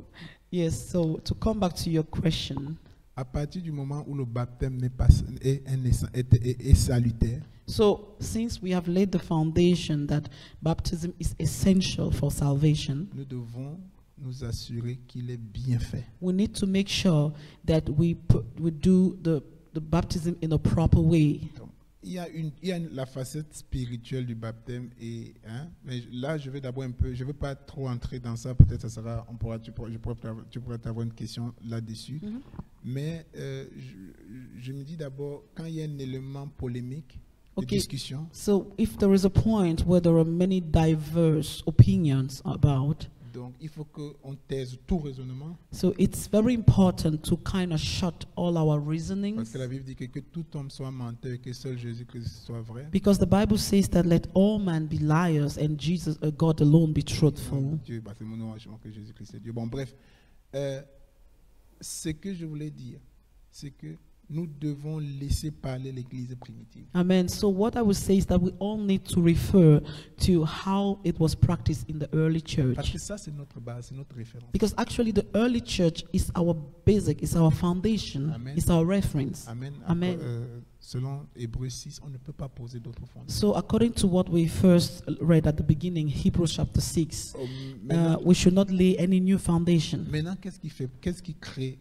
Yes, so to come back to your question, À partir du moment où le baptême n'est pas est salutaire, so since we have laid the foundation that baptism is essential for salvation, nous devons nous assurer qu'il est bien fait. we need to make sure that we do the baptism in a proper way. Donc, il y a la facette spirituelle du baptême mais là je vais d'abord je veux pas trop entrer dans ça, peut-être ça sera tu pourras avoir une question là-dessus. Mais je me dis d'abord, quand il y a un élément polémique de Okay. discussion, So if there is a point where there are many diverse opinions about, donc il faut qu'on taise tout raisonnement, so it's very important to kind of shut all our parce reasonings, que la Bible dit que tout homme soit menteur et que seul Jésus-Christ soit vrai. because the Bible says that let all men be liars and Jesus, God alone, be truthful. Dieu, c'est mon enracinement que Jésus-Christ est Dieu. Bon, bref, ce que je voulais dire, c'est que nous devons laisser parler l'Église primitive. Amen. So what I would say is that we all need to refer to how it was practiced in the early Parce church. que ça, c'est notre base, c'est notre référence. Because actually the early church is our basic, is our foundation, Amen. is our reference. Amen. Amen. Selon Hébreux 6, on ne peut pas poser d'autres fondements. So according to what we first read at the beginning, Hebrews chapter 6, Maintenant, we should not lay any new foundation. maintenant, qu'est-ce qui crée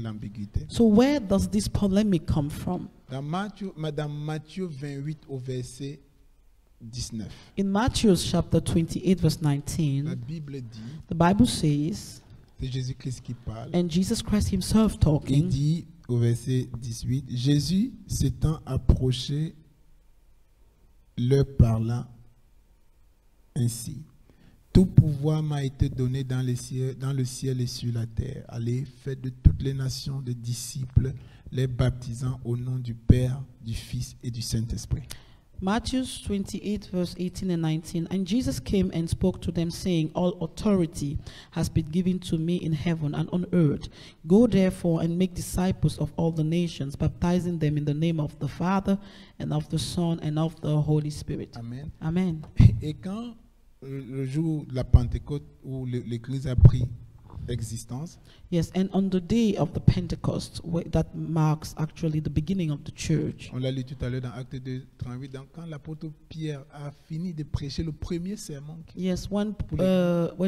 l'ambiguïté? So where does this polemic come from? Dans Matthieu 28 au verset 19, In Matthew chapter 28 verse la 19, Bible dit, the Bible says, c'est Jésus-Christ qui parle, and Jesus Christ himself il talking, dit au verset 18, Jésus s'étant approché, leur parlant ainsi. Tout pouvoir m'a été donné dans le ciel et sur la terre. Allez, faites de toutes les nations des disciples, les baptisant au nom du Père, du Fils et du Saint-Esprit. Matthew 28 verse 18 and 19, and Jesus came and spoke to them, saying, all authority has been given to me in heaven and on earth. Go therefore and make disciples of all the nations, baptizing them in the name of the Father and of the Son and of the Holy Spirit. Amen. Amen. Et quand le jour de la Pentecôte où l'Église a pris existence, Yes, and on the day of the Pentecost, that marks actually the beginning of the church. on l'a lu tout à l'heure dans Acte 2, 38, donc quand l'apôtre Pierre a fini de prêcher le premier sermon, Yes, when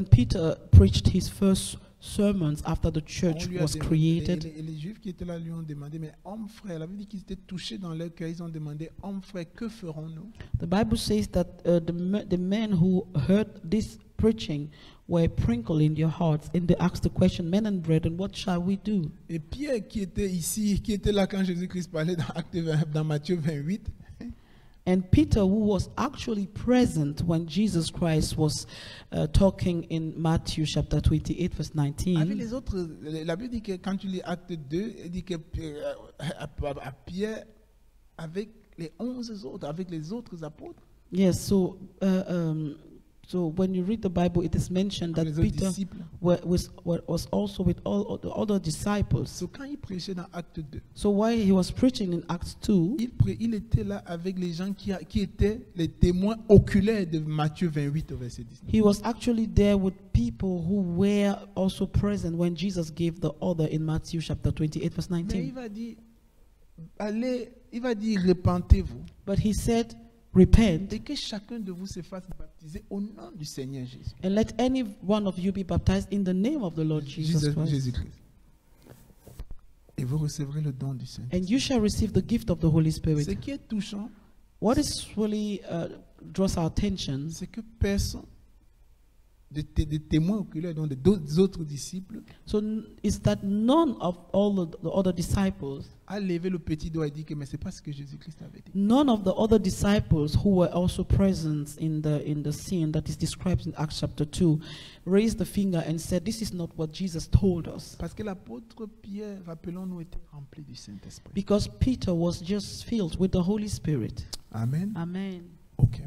Peter preached his first sermons after the church on lui a was demandé, created, et les Juifs qui étaient là lui ont demandé, mais homme frère, la Bible dit qu'ils étaient touchés dans leur cœur, ils ont demandé, homme frère, que ferons-nous? the Bible says that the men who heard this preaching were prickling in their hearts, and they asked the question, men and brethren, what shall we do? Et Pierre qui était ici, qui était là quand Jésus-Christ parlait dans, dans Matthieu 28, And Peter, who was actually present when Jesus Christ was talking in Matthew chapter 28, verse avec 19. les autres, la Bible dit que quand tu lis Acte 2, il dit que à Pierre, avec les 11 autres, avec les autres apôtres, Yes, so when you read the Bible, it is mentioned that les autres Peter disciples. was also with all the other disciples. So, quand il prêchait dans Acte 2, So while he was preaching in Acts 2, il était là avec les gens qui étaient les témoins oculaires de Matthieu 28 au verset 19. he was actually there with people who were also present when Jesus gave the order in Matthew chapter 28, verse Mais il 19. va dire, allez, il va dire, repentez-vous But he said, repent, et que chacun de vous se fasse baptiser au nom du Seigneur Jésus. and let any one of you be baptized in the name of the Lord Jesus Christ. Jésus-Christ. Et vous recevrez le don du Saint. And you shall receive the gift of the Holy Ce Spirit. qui est touchant, What is really draws our attention c'est que personne des témoins oculaires, donc des autres disciples, is that none of all the other disciples, a levé le petit doigt et dit que mais c'est pas ce que Jésus-Christ avait dit. none of the other disciples who were also present in the scene that is described in Acts chapter 2 raised the finger and said, this is not what Jesus told us. Parce que l'apôtre Pierre, rappelons-nous, était rempli du Saint-Esprit. Because Peter was just filled with the Holy Spirit. Amen. Amen. Ok.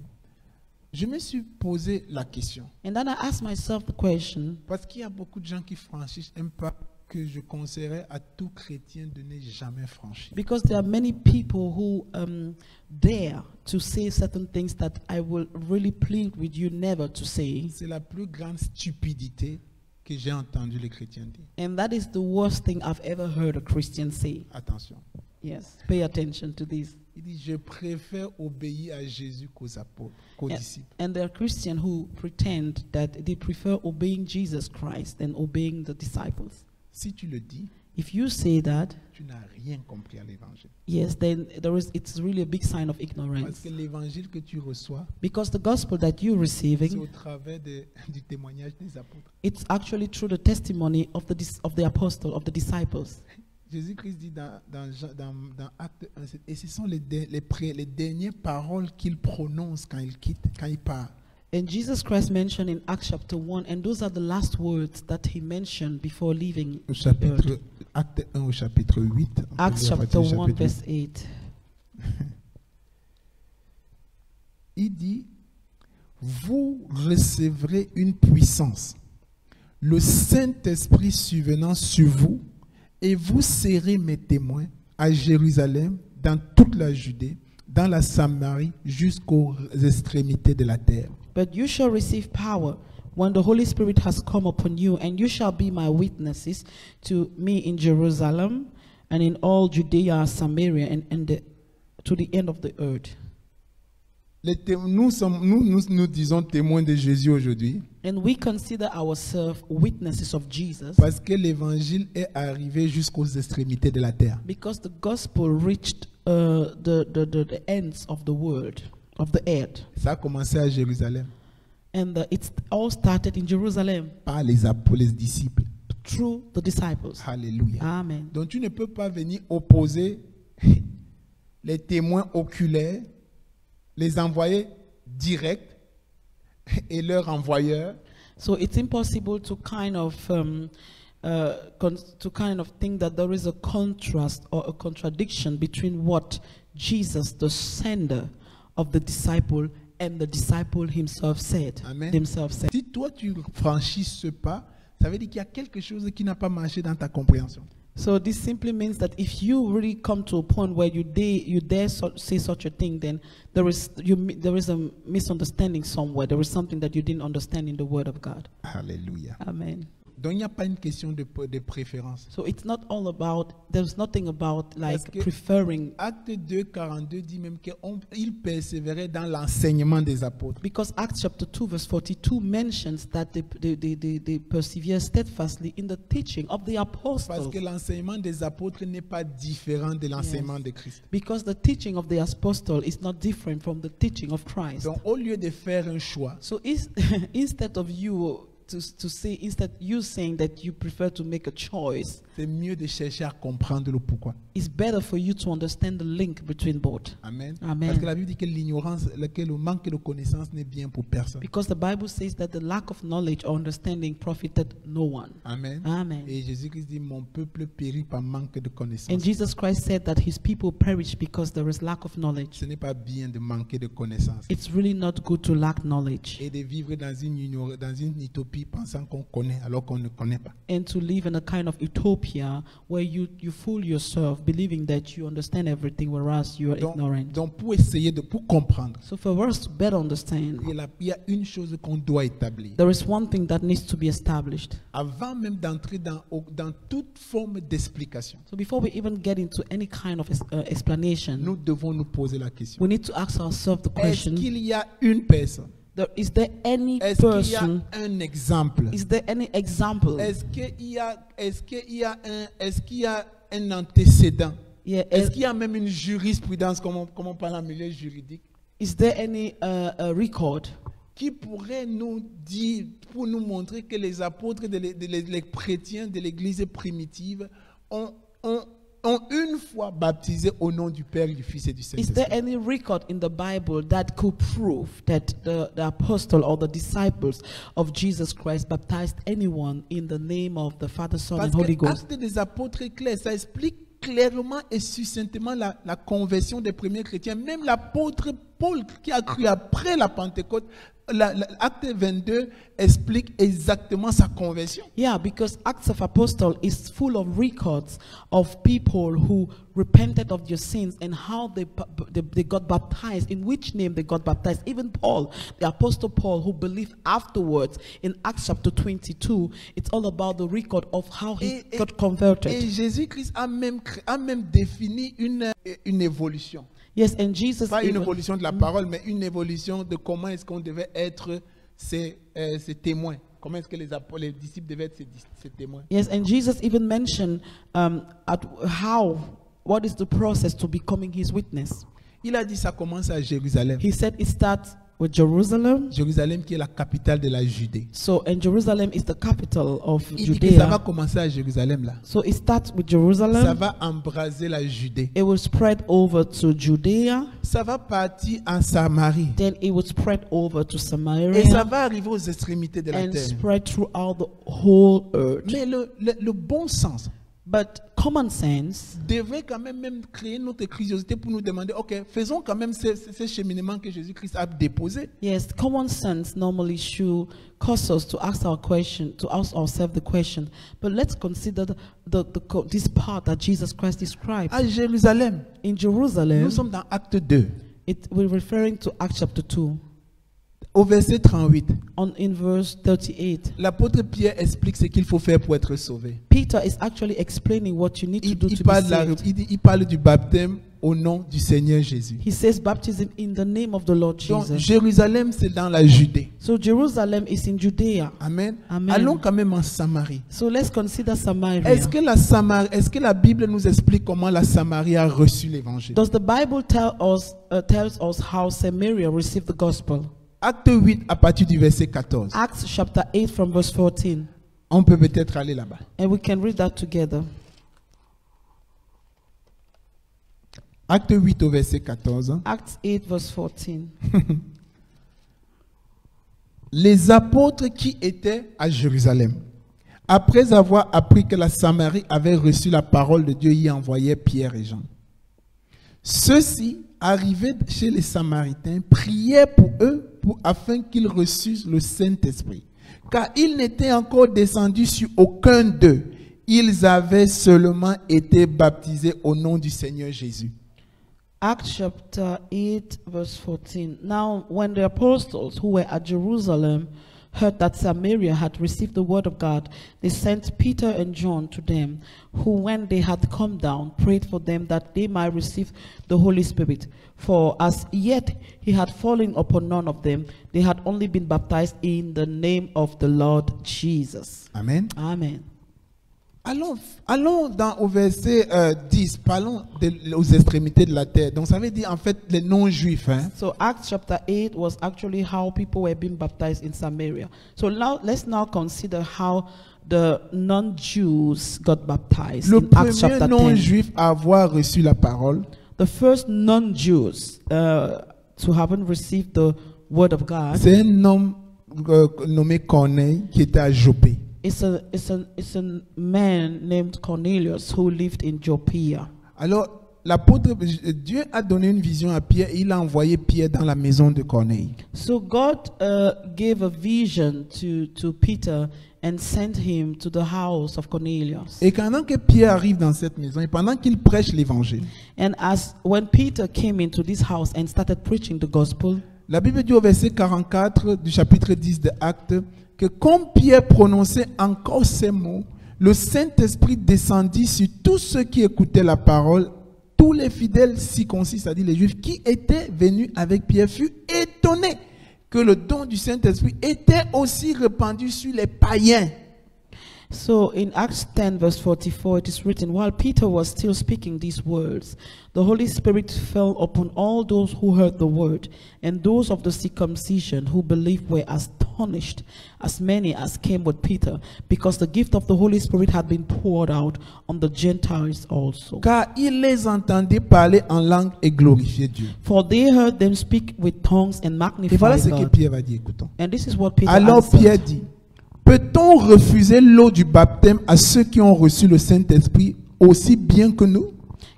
Je me suis posé la question. And then I asked myself the question, Parce qu'il y a beaucoup de gens qui franchissent un pas que je conseillerais à tout chrétien de ne jamais franchir. because there are many people who dare to say certain things that I will really plead with you never to say. C'est la plus grande stupidité que j'ai entendu les chrétiens dire. And that is the worst thing I've ever heard a Christian say. Attention. Yes, pay attention to this. Il dit, je préfère obéir à Jésus qu'aux apôtres, qu'aux disciples. And there are Christians who pretend that they prefer obeying Jesus Christ than obeying the disciples. Si tu le dis, If you say that, tu n'as rien compris à l'évangile. yes, then it's really a big sign of Parce ignorance. que l'évangile que tu reçois, Because the gospel that you're c'est receiving, au travers du témoignage des apôtres. it's actually through the testimony of the apostle, of the disciples. Jésus-Christ dit dans Acte 1, et ce sont les dernières paroles qu'il prononce quand il quitte, quand il part. And Jesus Christ mentioned in Acts chapter 1, and those are the last words that he mentioned before leaving Au the chapitre, earth. Acte 1 au chapitre 8. on peut Acts lire à chapter partir du 1, chapitre verse 8. Il dit, vous recevrez une puissance, le Saint-Esprit survenant sur vous, et vous serez mes témoins à Jérusalem, dans toute la Judée, dans la Samarie, jusqu'aux extrémités de la terre. But you shall receive power when the Holy Spirit has come upon you, and you shall be my witnesses to me in Jerusalem and in all Judea, Samaria, and to the end of the earth. Nous disons témoins de Jésus aujourd'hui And we consider ourselves witnesses of Jesus parce que l'évangile est arrivé jusqu'aux extrémités de la terre. because the gospel reached the ends of the world, of the earth. Ça a commencé à Jérusalem And it all started in Jerusalem par les apôtres, les disciples. through the disciples. Alléluia. Amen. Donc tu ne peux pas venir opposer les témoins oculaires, les envoyés directs et leur envoyeur. So it's impossible to kind of think that there is a contrast or a contradiction between what Jesus, the sender of the disciple, and the disciple himself said. Amen. Themselves said. Si toi tu franchis ce pas, ça veut dire qu'il y a quelque chose qui n'a pas marché dans ta compréhension. So this simply means that if you really come to a point where you dare say such a thing, then there is a misunderstanding somewhere. There is something that you didn't understand in the Word of God. Alléluia. Amen. Donc, il n'y a pas une question de préférence. So it's not all about, there's nothing about like Parce que preferring, Acte 2, 42 dit même qu'il persévérait dans l'enseignement des apôtres. because Acts chapter 2 verse 42 mentions that they persevere steadfastly in the teaching of the Parce apostles. que l'enseignement des apôtres n'est pas différent de l'enseignement de Christ. Because the teaching of the apostle is not different from the teaching of Christ. Donc, au lieu de faire un choix, So instead of you to say, instead you saying that you prefer to make a choice, c'est mieux de chercher à comprendre le pourquoi. it's better for you to understand the link between both. Amen. Amen. Parce que la Bible dit que l'ignorance, que le manque de connaissance n'est bien pour personne. Because the Bible says that the lack of knowledge or understanding profited no one. Amen. Amen. Et Jésus-Christ dit, mon peuple périt par manque de connaissance. And Jesus Christ said that his people perish because there is lack of knowledge. Ce n'est pas bien de manquer de connaissance It's really not good to lack knowledge et de vivre dans une utopie pensant qu'on connaît alors qu'on ne connaît pas. and to live in a kind of utopia where you fool yourself believing that you understand everything whereas you are ignorant. Donc pour comprendre, So for us to better understand, il y a une chose qu'on doit établir. there is one thing that needs to be established. Avant même d'entrer dans toute forme d'explication, So before we even get into any kind of explanation, nous devons nous poser la question. we need to ask ourselves the Est-ce question, qu'il y a une personne? is there any Est-ce qu'il y a person, un exemple? is there any example? Est-ce qu'il y a un antécédent? Yeah, Est-ce qu'il y a même une jurisprudence, comme on parle en milieu juridique, is there any record qui pourrait nous dire, pour nous montrer que les apôtres, les chrétiens de l'église primitive ont une fois baptisé au nom du Père, du Fils et du Is there Saint-Esprit? any record in the Bible that could prove that the apostle or the disciples of Jesus Christ baptized anyone in the name of the Father, Son, Parce and Holy que Ghost? Actes des apôtres est clair, ça explique clairement et succinctement la conversion des premiers chrétiens. Même l'apôtre Paul qui a cru après la Pentecôte, l'acte 22 explique exactement sa conversion. Yeah, because Acts of Apostle is full of records of people who repented of their sins and how they got baptized, in which name they got baptized. Even Paul, the Apostle Paul, who believed afterwards in Acts chapter 22, it's all about the record of how he got converted. Et Jésus-Christ a même défini une évolution. Yes, and Jesus Pas une even, évolution de la parole, mais une évolution de comment est-ce qu'on devait être ces témoins. Comment est-ce que les disciples devaient être ces témoins. yes, and Jesus even mentioned what is the process to becoming his witness. Il a dit ça commence à Jérusalem. He said it starts with Jerusalem. Jérusalem qui est la capitale de la Judée. So, and Jerusalem is the capital of Il dit que ça va Judea. commencer à Jérusalem là. So it starts with Ça Jerusalem. va embraser la Judée. It will spread over to Judea. Ça va partir en Samarie. Then it will spread over to Et ça Samaria va arriver aux extrémités de la and terre. spread throughout the whole earth. Mais le bon sens But common sense devrait quand même créer notre curiosité pour nous demander, ok, faisons quand même ce cheminement que Jésus-Christ a déposé. Yes, common sense normally should cause us to ask ourselves the question. But let's consider this part that Jesus Christ described. À Jérusalem, In Jerusalem, nous sommes dans Acte 2, we're referring to Acts chapter 2. au verset 38. In verse 38, L'apôtre Pierre explique ce qu'il faut faire pour être sauvé. Peter is actually explaining what you need to do to be saved. Il parle du baptême au nom du Seigneur Jésus. He says baptism in the name of the Lord Donc Jesus. Jérusalem, c'est dans la Judée. So Jerusalem is in Judea. Amen. Amen. Allons quand même en Samarie. So let's consider Samaria. Est-ce que la Bible nous explique comment la Samarie a reçu l'évangile? Does the Bible tells us how Samaria received the gospel? Acte 8 à partir du verset 14. Acts chapter 8 from verse 14. On peut peut-être aller là-bas. And we can read that together. Acte 8 au verset 14. Acts 8 verse 14. Les apôtres qui étaient à Jérusalem, après avoir appris que la Samarie avait reçu la parole de Dieu, y envoyaient Pierre et Jean. Ceux-ci, arrivés chez les Samaritains, priaient pour eux afin qu'ils reçussent le Saint-Esprit. Car ils n'étaient encore descendus sur aucun d'eux. Ils avaient seulement été baptisés au nom du Seigneur Jésus. Acts chapter 8 verse 14. Now when the apostles who were at Jerusalem heard that Samaria had received the word of God, they sent Peter and John to them, who, when they had come down, prayed for them that they might receive the Holy Spirit. For as yet he had fallen upon none of them, they had only been baptized in the name of the Lord Jesus. Amen. Amen. Allons au verset 10, parlons aux extrémités de la terre. Donc ça veut dire en fait les non-juifs. Hein? So Acts chapter 8 was actually how people were being baptized in Samaria. So now let's now consider how the non-Jews got baptized Le in Acts premier chapter 10. non-juif à avoir reçu la parole, The first non-Jews to haven't received the word of God c'est un homme nommé Corneille qui était à Jopé. is a man named Cornelius who lived in Joppa. Alors, l'apôtre, Dieu a donné une vision à Pierre et il a envoyé Pierre dans la maison de Corneille. So God gave a vision to Peter and sent him to the house of Cornelius. Et pendant que Pierre arrive dans cette maison et pendant qu'il prêche l'évangile, And when Peter came into this house and started preaching the gospel, la Bible dit au verset 44 du chapitre 10 de Actes que comme Pierre prononçait encore ces mots, le Saint-Esprit descendit sur tous ceux qui écoutaient la parole. Tous les fidèles circoncis, c'est-à-dire les Juifs qui étaient venus avec Pierre, furent étonnés que le don du Saint-Esprit était aussi répandu sur les païens. So in Acts 10 verse 44 it is written, while Peter was still speaking these words, the Holy Spirit fell upon all those who heard the word, and those of the circumcision who believed were astonished, as many as came with Peter, because the gift of the Holy Spirit had been poured out on the Gentiles also. Car il les entendait parler en langue et glorifier Dieu. For they heard them speak with tongues and Et magnify voilà ce que God. Pierre va dire, écoutons. And this is what Peter Alors answered. Pierre dit, peut-on refuser l'eau du baptême à ceux qui ont reçu le Saint-Esprit aussi bien que nous?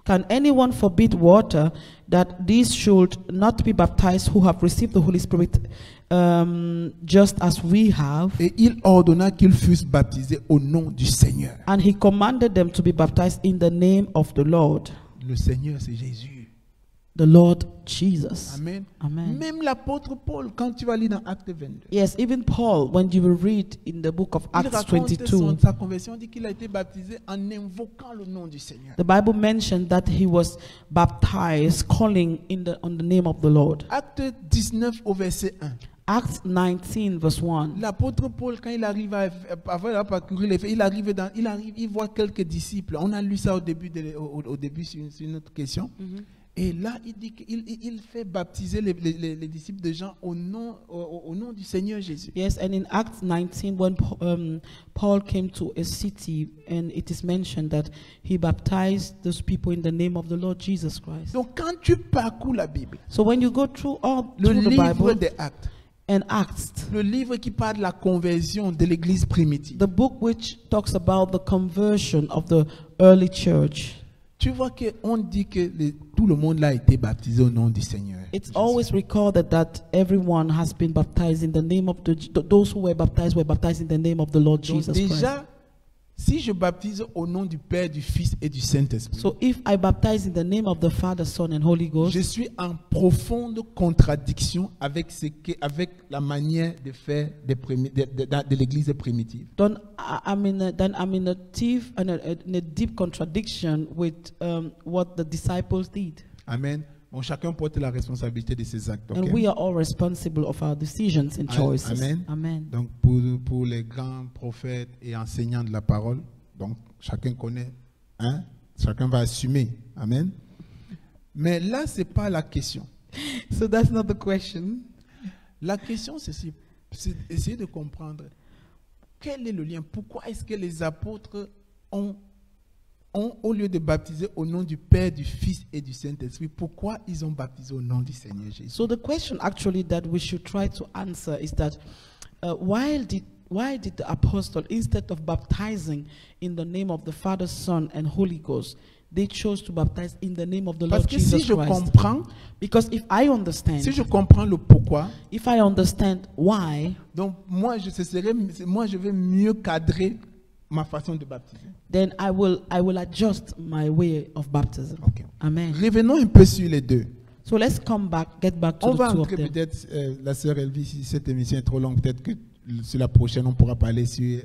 Can anyone forbid water that these should not be baptized who have received the Holy Spirit just as we have? Et il ordonna qu'ils fussent baptisés au nom du Seigneur. And he commanded them to be baptized in the name of the Lord. Le Seigneur, c'est Jésus. The Lord Jesus. Amen. Amen. Même l'apôtre Paul, quand tu vas lire dans Acte 22, Yes, even Paul, when you will read in the book of il Acts raconte 22, sa conversion, dit qu'il a été baptisé en invoquant le nom du Seigneur. the Bible mentioned that he was baptized calling on the name of the Lord. Acte 19 au verset 1. Acts 19 verse 1. L'apôtre Paul, quand il arrive à parcourir les faits, il voit quelques disciples. On a lu ça au début, sur une autre question. Et là, il dit qu'il fait baptiser les disciples de Jean au nom du Seigneur Jésus. Yes, and in Acts 19, when Paul came to a city, and it is mentioned that he baptized those people in the name of the Lord Jesus Christ. Donc, quand tu parcours la Bible, So when you go through le the livre Bible des Actes, and Acts, le livre qui parle de la conversion de l'Église primitive, the book which talks about the conversion of the early church, tu vois qu'on dit que tout le monde là a été baptisé au nom du Seigneur. it's Jésus. always recorded that everyone has been baptized in the name of those who were baptized in the name of the Lord Donc Jesus Christ. déjà, si je baptise au nom du Père, du Fils et du Saint-Esprit, So if I baptize in the name of the Father, Son, and Holy Ghost, je suis en profonde contradiction avec la manière de faire de l'Église primitive. then I'm in a deep contradiction with what the disciples did. Amen. Bon, chacun porte la responsabilité de ses actes. And ok? we are all responsible of our decisions and choices. Amen. Amen. Donc pour les grands prophètes et enseignants de la parole, donc chacun connaît, hein? Chacun va assumer. Amen. Mais là, c'est pas la question. So that's not the question. La question, c'est essayer de comprendre quel est le lien. Pourquoi est-ce que les apôtres ont, au lieu de baptiser au nom du Père, du Fils et du Saint-Esprit, pourquoi ils ont baptisé au nom du Seigneur Jésus? So the question actually that we should try to answer is that why did the apostle, instead of baptizing in the name of the Father, Son, and Holy Ghost, they chose to baptize in the name of the Parce Lord que Jesus si je Christ? comprends, Because if I understand, si je comprends le pourquoi, if I understand why, donc moi je vais mieux cadrer ma façon de baptiser. then I will adjust my way of baptism. Ok. Amen. Revenons un peu sur les deux. So let's get back to On the va two of entrer them. peut-être, la sœur Elvie, si cette émission est trop longue, peut-être que sur la prochaine, on pourra parler sur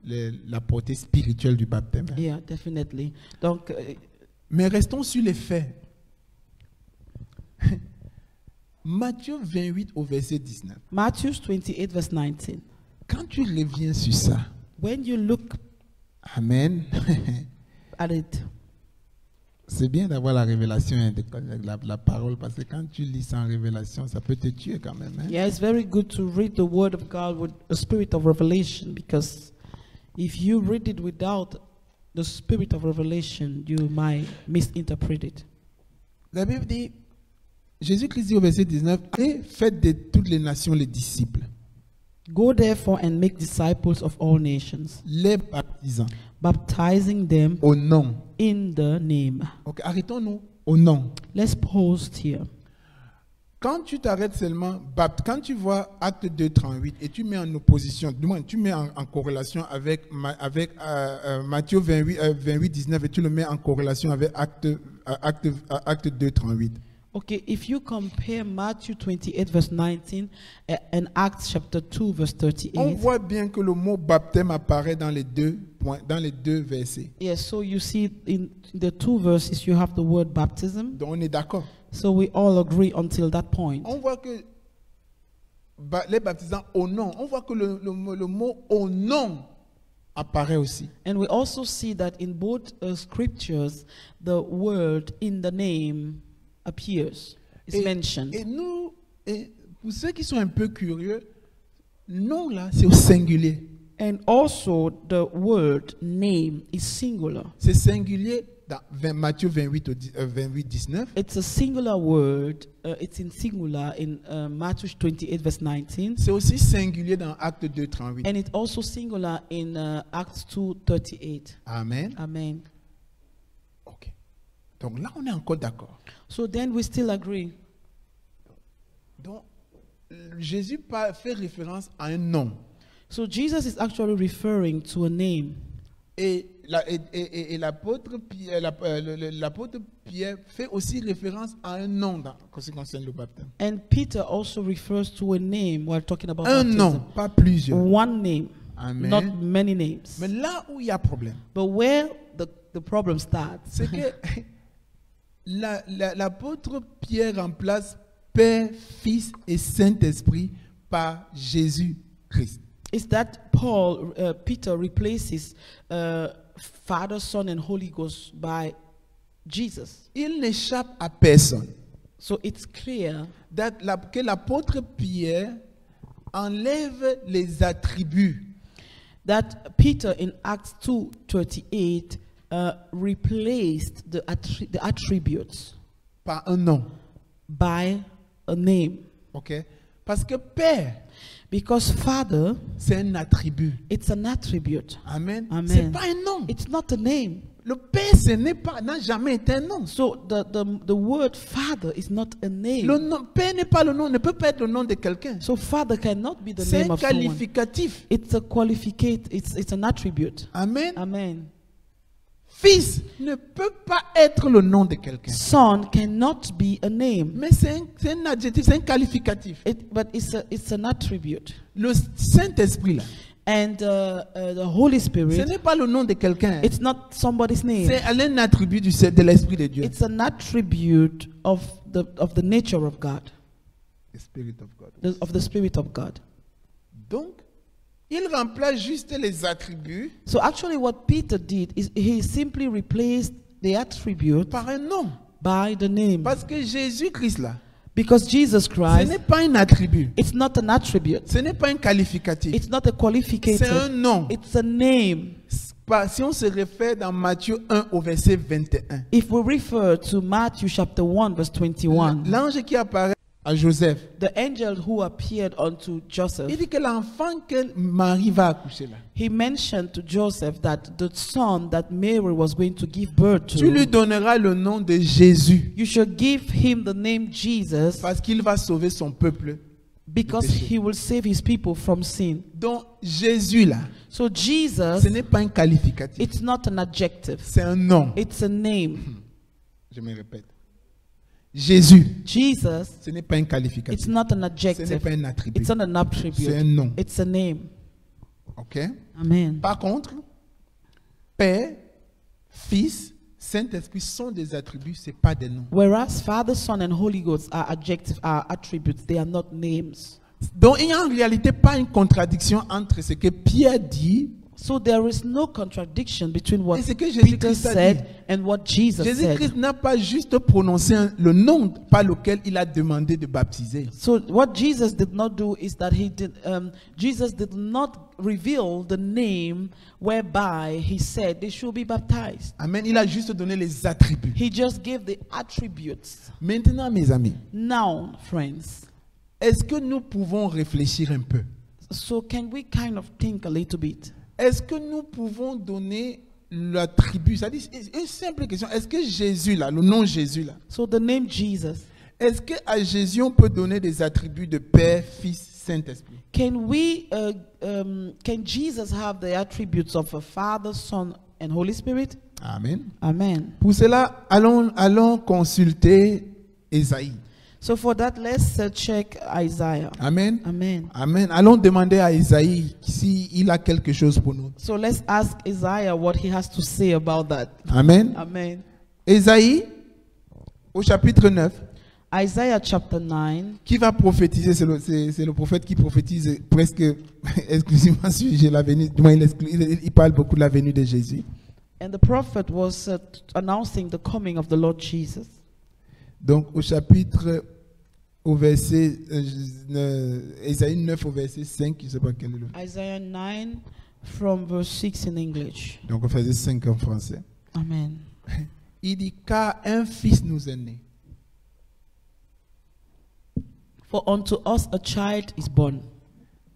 la portée spirituelle du baptême. Yeah, definitely. Donc, Mais restons sur les faits. Matthieu 28 au verset 19. Matthew 28, verse 19. Quand tu reviens sur ça, When you look Amen. at it, C'est bien d'avoir la révélation, hein, la parole, parce que quand tu lis sans révélation, ça peut te tuer quand même. Hein? yeah, it's very good to read the Word of God with a spirit of revelation, because if you read it without the spirit of revelation, you might misinterpret it. La Bible dit, Jésus-Christ dit au verset 19, et faites de toutes les nations les disciples, Go therefore and make disciples of all nations, les baptisant baptizing them au nom. in the name. Ok, arrêtons-nous au nom. Let's pause here. Quand tu t'arrêtes seulement, quand tu vois Acte 2, 38 et tu mets en opposition, du moins tu mets en corrélation avec Matthieu 28, 19 et tu le mets en corrélation avec Acte 2, 38. Okay, if you compare Matthew 28 verse 19 and Acts chapter 2 verse On 38, voit bien que le mot baptême apparaît dans les deux points, dans les deux versets. yes, so you see in the two verses you have the word baptism. Donc on est d'accord. So we all agree until that point. On voit que les baptisants au nom, on voit que le mot au nom apparaît aussi. And we also see that in both scriptures the word in the name appears, is mentioned. Et nous, pour ceux qui sont un peu curieux, nom là, c'est au singulier. And also the word name is singular. C'est singulier dans Matthieu 28, 19. It's a singular word. It's in singular in Matthew 28 verse 19. C'est aussi singulier dans Acte 2, 38. And it's also singular in Acts 2:38. Amen. Amen. Ok. Donc là, on est encore d'accord. So then we still agree. Donc, Jésus fait référence à un nom. So Jesus is actually referring to a name. Et l'apôtre Pierre fait aussi référence à un nom en ce qui concerne le baptême. And Peter also refers to a name while talking about Un baptism. nom, pas plusieurs. One name, Amen. not many names. Mais là où il y a problème, But where the problem starts c'est que l'apôtre Pierre remplace Père, Fils et Saint-Esprit par Jésus-Christ. is that Peter replaces Father, Son, and Holy Ghost by Jesus. Il n'échappe à personne So it's clear que l'apôtre Pierre enlève les attributs that Peter in Acts 2:38 replaced the attributes par un nom. by a name. Ok? Parce que Père, Because Father, c'est un attribut. it's an attribute. Amen. Amen. C'est pas un nom. It's not a name. Le Père, n'a jamais été un nom. So the word Father is not a name. Le nom, Père n'est pas le nom, ne peut pas être le nom de quelqu'un. So Father cannot be the C'est name un of someone. qualificatif. It's a qualificate. It's an attribute. Amen. Amen. Fils ne peut pas être le nom de quelqu'un. Son cannot be a name. Mais c'est un adjectif, c'est un qualificatif. But it's an attribute. Le Saint-Esprit là, And the Holy ce Spirit, n'est pas le nom de quelqu'un. it's not somebody's name. C'est un attribut de l'Esprit de Dieu. It's an attribute of the nature of God, The Spirit of God. of the Spirit of God. Donc, il remplace juste les attributs So actually what Peter did is he simply replaced the attribute par un nom. by the name. Parce que Jésus-Christ là, Because Jesus ce Christ, n'est pas un attribut. it's not an attribute. Ce n'est pas un qualificatif. It's not a C'est un qualificator. nom. It's a name. Si on se réfère dans Matthieu 1 au verset 21, If we refer to Matthew chapter 1 verse 21, l'ange qui apparaît à Joseph, the angel who appeared unto Joseph, il dit que l'enfant que Marie va accoucher là, he mentioned to Joseph that the son that Mary was going to give birth tu lui to, donneras le nom de Jésus you should give him the name Jesus parce qu'il va sauver son peuple. because he will save his people from sin. Donc Jésus là, So Jesus, ce n'est pas un qualificatif, it's not an adjective. c'est un nom. It's a name. Je me répète. Jésus, Jesus, ce n'est pas un it's qualificatif. not an Ce n'est adjective. pas un attribut. It's not an attribute. C'est un nom. It's a name. OK? Amen. Par contre, Père, Fils, Saint-Esprit sont des attributs, ce n'est pas des noms. Whereas Father, Son, and Holy Ghost are adjectives, are attributes. They are not names. Donc il n'y a en réalité pas une contradiction entre ce que Pierre dit So there is no contradiction between what et ce que Peter Jésus-Christ a dit. said and what Jesus Jésus-Christ said. n'a pas juste prononcé le nom par lequel il a demandé de baptiser. So what Jesus did not do is that Jesus did not reveal the name whereby he said they should be baptized. Amen. Il a juste donné les attributs. He just gave the attributes. Maintenant, mes amis, Now, friends, est-ce que nous pouvons réfléchir un peu? so can we kind of think a little bit? Est-ce que nous pouvons donner l'attribut? C'est-à-dire, une simple question. Est-ce que Jésus, là, le nom Jésus, là, So the name Jesus, est-ce qu'à Jésus, on peut donner des attributs de Père, Fils, Saint-Esprit? can Jesus have the attributes of a Father, Son, and Holy Spirit? Amen. Amen. Pour cela, allons consulter Ésaïe. So for that, let's check Isaiah. Amen. Amen. Amen. Allons demander à Ésaïe s'il a quelque chose pour nous. So let's ask Isaiah what he has to say about that. Amen. Amen. Ésaïe, au chapitre 9, Isaiah chapter 9. qui va prophétiser, c'est le prophète qui prophétise presque exclusivement sur la venue, du moins il parle beaucoup de la venue de Jésus. And the prophet was announcing the coming of the Lord Jesus. Donc au chapitre, au verset, Ésaïe 9 au verset 5, je ne sais pas quel est le... Isaiah 9 from verse 6 in English. Donc au verset 5 en français. Amen. Il dit, car un fils nous est né. For unto us a child is born,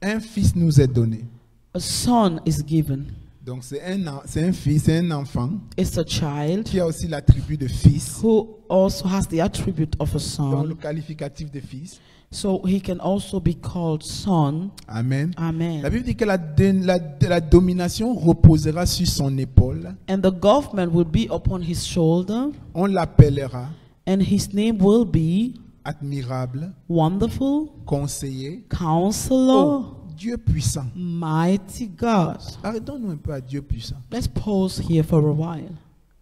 Un fils nous est donné. a son is given. Donc c'est un fils, c'est un enfant It's a child qui a aussi l'attribut de fils, who also has the attribute of a dans le son. qualificatif de fils. So he can also be called son. Amen. La Amen. Bible dit que la domination reposera sur son épaule. And the government will be upon his shoulder, On l'appellera and his name will be admirable, Wonderful, conseiller, Counselor, oh, Dieu puissant. Mighty God. Arrêtons-nous un peu à Dieu puissant. Let's pause here for a while.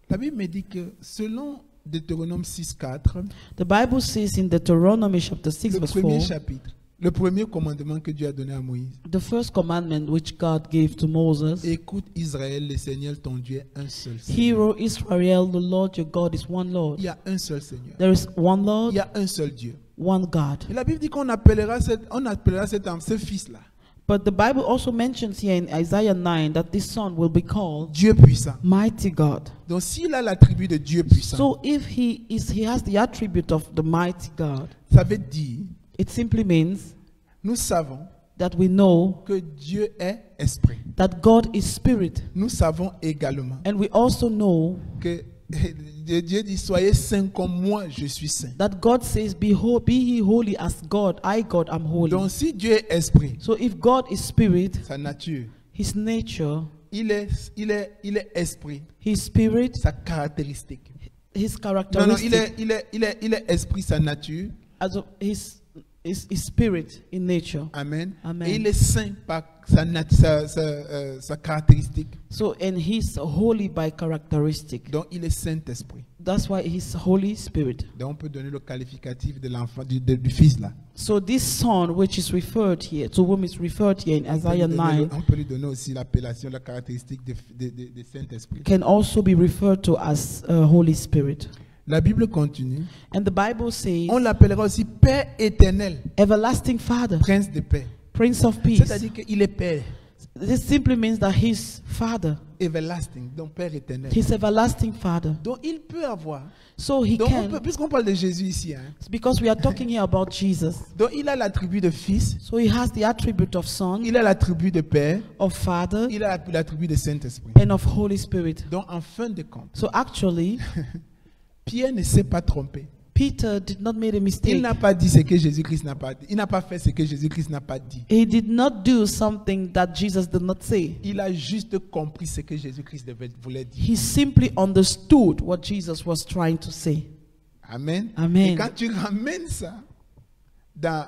La Bible me dit que selon Deutéronome 6:4, The Bible says in Deuteronomy chapter 6 le verse premier 4, chapitre, le premier commandement que Dieu a donné à Moïse, the first commandment which God gave to Moses, écoute Israël, le Seigneur ton Dieu est un seul Seigneur. Hear, O Israel, the Lord your God is one Lord. Il y a un seul Seigneur. There is one Il Lord, y a un seul Dieu. one God. Et la Bible dit qu'on appellera ce fils-là But the Bible also mentions here in Isaiah 9 that this son will be called Dieu puissant. Mighty God. Donc s'il a l'attribut de Dieu puissant, So if he has the attribute of the mighty God, ça veut dire, it simply means nous savons that we know que Dieu est esprit. that God is spirit. Nous savons également And we also know que Dieu dit soyez saints comme moi je suis saint. that God says, be ye holy as God, I God am holy. Donc si Dieu est esprit, So if God is spirit, sa nature, his nature, il est esprit, his spirit, sa caractéristique. his Non, characteristic, il est esprit, sa nature. as of his spirit in nature. Amen. Amen. Et il est saint par sa caractéristique. So, and he's holy by characteristic. Donc il est Saint-Esprit. That's why he's Holy Spirit. Donc on peut donner le qualificatif de l'enfant, du fils là. So this son, which is referred here, to whom is referred here in Isaiah 9, On peut lui donner aussi l'appellation, la caractéristique de Saint-Esprit. can also be referred to as Holy Spirit. La Bible continue. And the Bible says, On l'appellera aussi Père éternel, everlasting Father, Prince de paix. Prince of Peace. C'est-à-dire qu'il est Père. This simply means that he's Father. Everlasting, donc Père éternel. He's everlasting Father. Donc il peut avoir. So he Donc can, puisqu'on parle de Jésus ici, hein, because we are talking here about Jesus. donc il a l'attribut de fils, So he has the attribute of Son, il a l'attribut de Père, of Father, il a l'attribut de Saint-Esprit. and of Holy Spirit. Donc en fin de compte, So actually, Pierre ne s'est pas trompé. Peter did not make a Il mistake. n'a pas dit ce que Jésus-Christ n'a pas dit. Il n'a pas fait ce que Jésus-Christ n'a pas dit. He did not do something that Jesus did not say. Il a juste compris ce que Jésus-Christ voulait dire. He simply understood what Jesus was trying to say. Amen. Amen. Et quand tu ramènes ça dans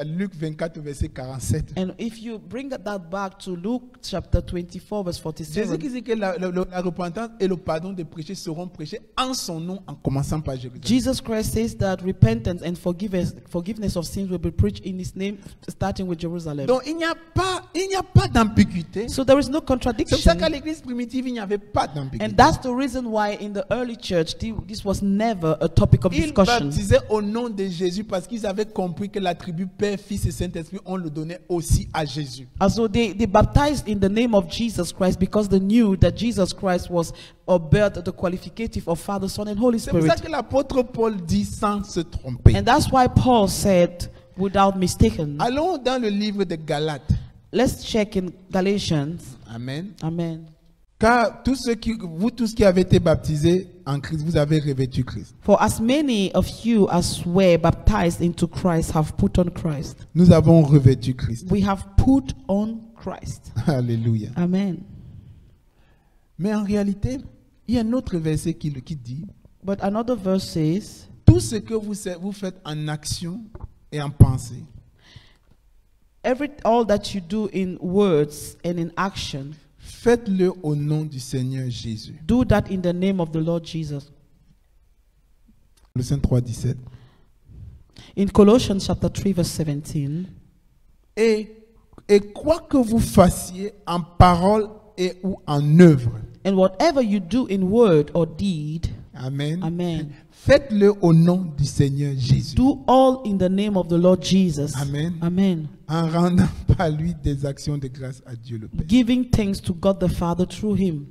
Luc 24, verset 47, And if you bring that back to Luke chapter 24, verse Jésus 47, qui dit que la repentance et le pardon des péchés seront prêchés en son nom, en commençant par Jérusalem. Jesus Christ says that repentance and forgiveness of sins will be preached in his name, starting with Jerusalem. Donc il n'y a pas d'ambiguïté. So there is no C'est pour ça contradiction. qu'à l'église primitive, il n'y avait pas d'ambiguïté. And that's the reason why in the early church, this was never a topic of Ils discussion. baptisaient au nom de Jésus parce qu'ils avaient compris que l'attribut Père, Fils et Saint-Esprit, on le donnait aussi à Jésus. And so they baptized in the name of Jesus Christ because they knew that Jesus Christ was or bear the qualificative of Father, Son, and Holy C'est pour ça Spirit. que l'apôtre Paul dit sans se tromper. And that's why Paul said, without mistaken. Allons dans le livre de Galates. Let's check in Galatians. Amen. Amen. Car tous qui avez été baptisés en Christ, vous avez revêtu Christ. For as many of you as were baptized into Christ have put on Christ. Nous avons revêtu Christ. We have put on Christ. Alléluia. Amen. Mais en réalité, il y a un autre verset qui dit But another verse says, tout ce que vous faites en action et en pensée, all that you do in words and in action, faites-le au nom du Seigneur Jésus. do that in the name of the Lord Jesus. Colossiens 3, 17. In Colossians chapter 3 verse 17, Et quoi que vous fassiez en parole et ou en œuvre, and whatever you do in word or deed, amen, Amen, faites-le au nom du Seigneur Jésus. do all in the name of the Lord Jesus. Amen. Amen. En rendant par lui des actions de grâce à Dieu le Père. Giving thanks to God the Father through him.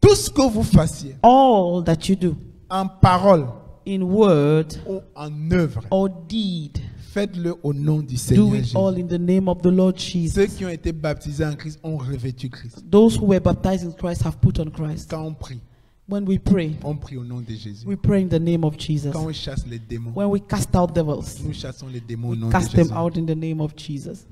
Tout ce que vous fassiez All that you do en parole in word ou en œuvre, or deed, faites-le au nom du do Seigneur it Jésus. all in the name of the Lord Ceux Jesus. qui ont été baptisés en Christ ont revêtu Christ. Those who were baptized in Christ have put on Christ. Quand on prie When we pray, au nom de Jésus. we pray in the name of Jesus. Quand on chasse les démons, When we cast out devils, nous chassons les démons au nom we de cast Jésus. them out in the name of Jesus.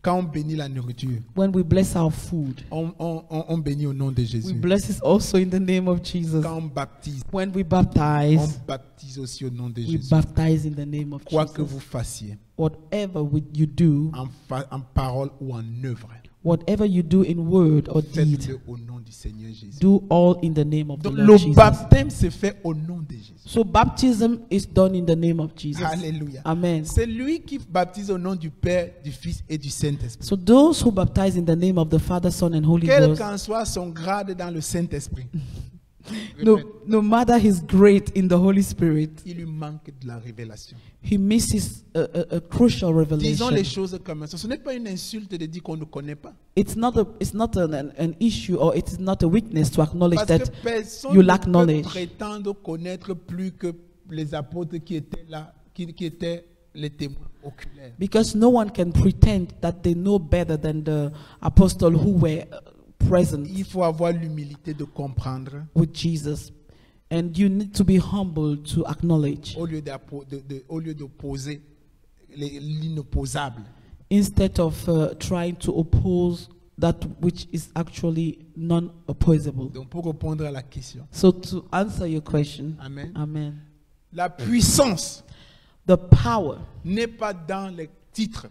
Quand on bénit la nourriture, When we bless our food, on bénit au nom de we Jésus. bless it also in the name of Jesus. Quand on baptise, When we on baptize, baptise aussi au nom de we Jésus. baptize in the name of Quoi que Jesus. vous fassiez, Whatever you do, en parole ou en œuvre, whatever you do in word or deed, faites-le au nom du Seigneur Jésus. do all in the name of the Donc Lord le Jesus. baptême se fait au nom de Jésus. So baptism is done in the name of Jesus. Alléluia. Amen. C'est lui qui baptise au nom du Père, du Fils et du Saint-Esprit. So those who baptize in the name of the Father, Son, and Holy Quel Ghost, qu'en soit son grade dans le Saint-Esprit, no matter he's great in the Holy Spirit, il lui manque de la révélation. he misses a crucial Disons les revelation. choses comme ça. Ce n'est pas une insulte de dire qu'on ne connaît pas. It's not an issue, or it is not a weakness to acknowledge Parce que that personne you ne lack peut knowledge. prétendre connaître plus que les apôtres qui étaient là, qui étaient les témoins oculaires. Because no one can pretend that they know better than the apostle who were present Il faut avoir l'humilité de comprendre with Jesus. And you need to be humble to acknowledge au lieu d'opposer l'inopposable. instead of trying to oppose that which is actually non-opposable. Donc pour répondre à la question, So to answer your question, amen. Amen. La puissance The power, n'est pas dans les titres.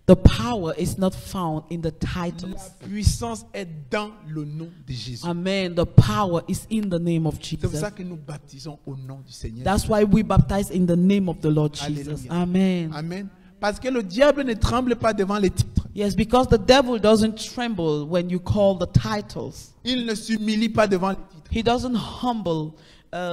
the power is not found in the La titles. puissance est dans le nom de Jésus. Amen. The power is in the name of C'est pour Jesus. ça que nous baptisons au nom du Seigneur. That's why we baptize in the name of the Lord Jesus. Alléluia. Amen. Amen. Parce que le diable ne tremble pas devant les titres. Yes, because the devil doesn't tremble when you call the titles. Il ne s'humilie pas devant les titres. He doesn't humble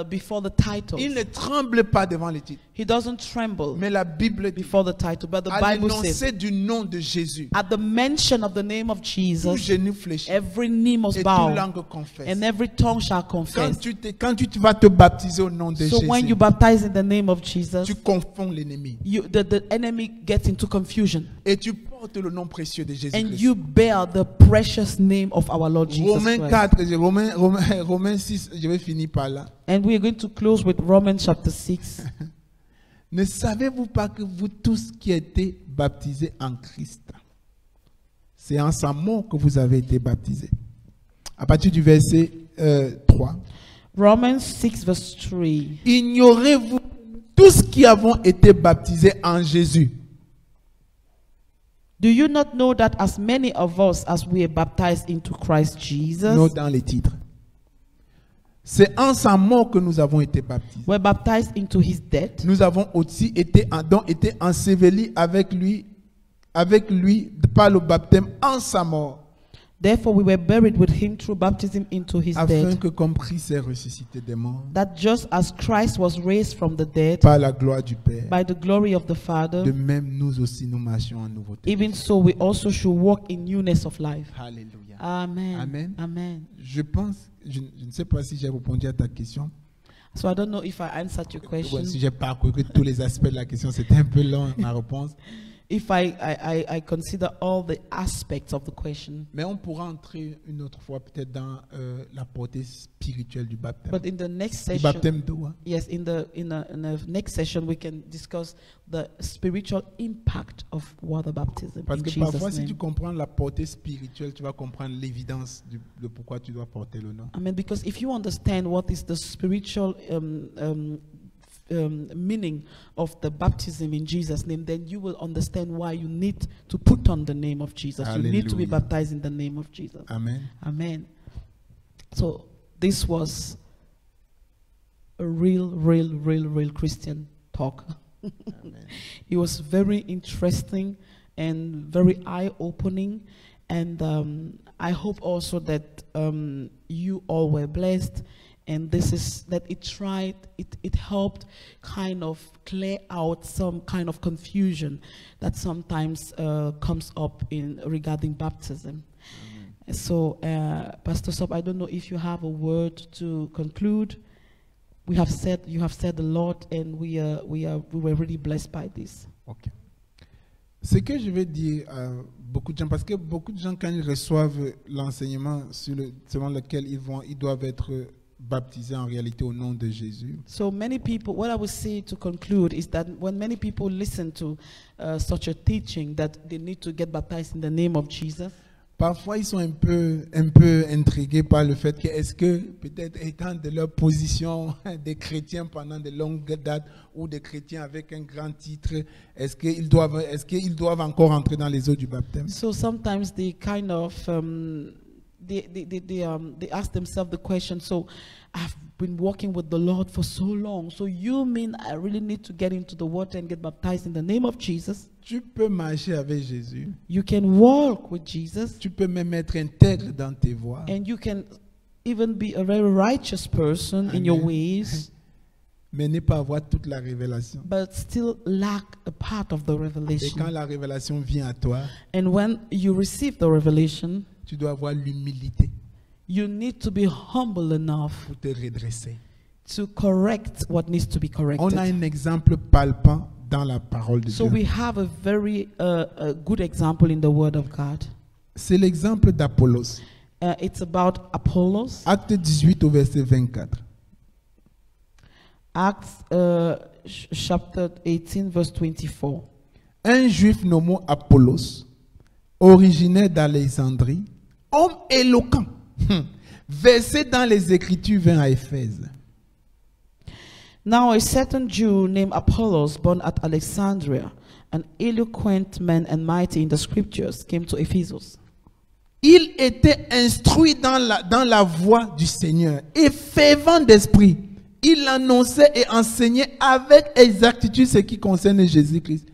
before the titles. Il ne tremble pas devant les titres. He doesn't tremble Mais la Bible dit, before the title. But the à Bible says, l'énoncé du nom de Jésus, at the mention of the name of tout Jesus, genou fléchit every knee must et toute bow langue confesse. and every tongue shall confess. Quand tu vas te baptiser au nom de So when Jésus, you baptize in the name of Jesus, tu confonds l'ennemi the enemy gets into confusion. et tu portes le nom précieux de And Jésus-Christ. you bear the precious name of our Lord Jesus Romains Christ. 4, Romains 6, je vais finir par là. And we are going to close with Romans chapter 6. Ne savez-vous pas que vous tous qui êtes baptisés en Christ, c'est en sa mort que vous avez été baptisés? À partir du verset 3. Romans 6 verse 3. Ignorez-vous tous qui avons été baptisés en Jésus? Do you not know that as many of us as we are baptized into Christ Jesus, Non, dans les titres. C'est en sa mort que nous avons été baptisés. we're baptized into his death? Nous avons aussi été ensevelis avec lui par le baptême en sa mort, Therefore we were buried with him through baptism into his afin death, que comme Christ est ressuscité des morts that just as Christ was raised from the dead par la gloire du Père, by the glory of the de Father, même nous aussi nous marchions en nouveauté. even so we also should walk in newness of life. Alléluia. Amen. Amen. Amen. Je pense, je ne sais pas si j'ai répondu à ta question. So I don't know if I answered your question. Si j'ai parcouru tous les aspects de la question, c'était un peu long ma réponse. If I consider all the aspects of the question. Mais on pourra entrer une autre fois peut-être dans la portée spirituelle du baptême. But in the next Du session, baptême d'eau. Hein. yes, in the next session we can discuss the spiritual impact of water baptism Parce in que Jesus' parfois, si tu name. comprends la portée spirituelle, tu vas comprendre l'évidence de pourquoi tu dois porter le nom. I mean, because if you understand what is the spiritual meaning of the baptism in Jesus' name, then you will understand why you need to put on the name of Jesus. You need to be Hallelujah. baptized in the name of Jesus. Amen. Amen. So this was a real Christian talk. Amen. It was very interesting and very eye-opening, and I hope also that you all were blessed, and this is that it helped kind of clear out some kind of confusion that sometimes comes up in regarding baptism. So, Pastor Sop, I don't know if you have a word to conclude. You have said a lot, and we were really blessed by this. Ok. Ce que je vais dire à beaucoup de gens, parce que beaucoup de gens, quand ils reçoivent l'enseignement selon lequel ils doivent être baptisés en réalité au nom de Jésus, So many people, what I would say to conclude is that when many people listen to such a teaching that they need to get baptized in the name of Jesus, parfois ils sont un peu intrigués par le fait que est-ce que peut-être étant de leur position des chrétiens pendant de longues dates ou des chrétiens avec un grand titre, est-ce qu'ils doivent encore entrer dans les eaux du baptême? so sometimes they kind of they ask themselves the question, so I've been walking with the Lord for so long, so you mean I really need to get into the water and get baptized in the name of Jesus? Tu peux marcher avec Jésus, You can walk with Jesus, tu peux même être intègre dans tes voies, and you can even be a very righteous person in your Amen. ways, mais ne pas avoir toute la révélation. but still lack a part of the Et quand revelation. la révélation vient à toi, And when you receive the revelation, tu dois avoir l'humilité you need to be humble enough pour te redresser. to correct what needs to be On a corrected. un exemple palpant dans la parole de So Dieu. we have a very a good example in the Word of God. C'est l'exemple d'Apollos. It's about Apollos. Acte 18 au verset 24. Acts chapter 18, verse 24. Un juif nommé Apollos, originaire d'Alexandrie, homme éloquent, versé dans les Écritures, vint à Éphèse. Now a certain Jew named Apollos, born at Alexandria, an eloquent man and mighty in the scriptures, came to Ephesus. Il était instruit dans la voie du Seigneur et fervent d'esprit. Il annonçait et enseignait avec exactitude ce qui concerne Jésus-Christ.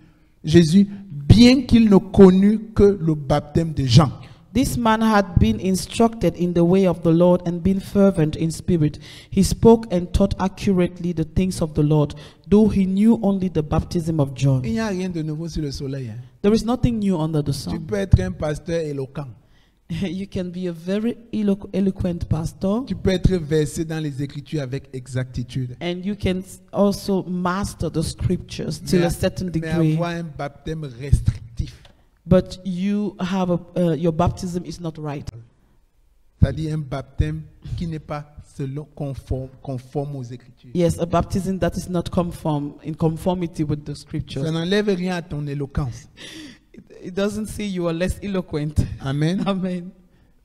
Jésus, bien qu'il ne connût que le baptême de Jean. This man had been instructed in the way of the Lord and been fervent in spirit. He spoke and taught accurately the things of the Lord, though he knew only the baptism of John. Il n'y a rien de nouveau sur le soleil. Hein. There is nothing new under the Tu sun. peux être un pasteur éloquent. You can be a very eloquent pastor, Tu peux être versé dans les Écritures avec exactitude. and you can also master the scriptures till a certain mais degree. avoir un baptême restrictif. But you have your baptism is not right. C'est-à-dire un baptême qui n'est pas conforme aux Écritures. Yes, a baptism that is not in conformity with the Ça scriptures. n'enlève rien à ton éloquence. It doesn't say you are less eloquent. Amen. Amen.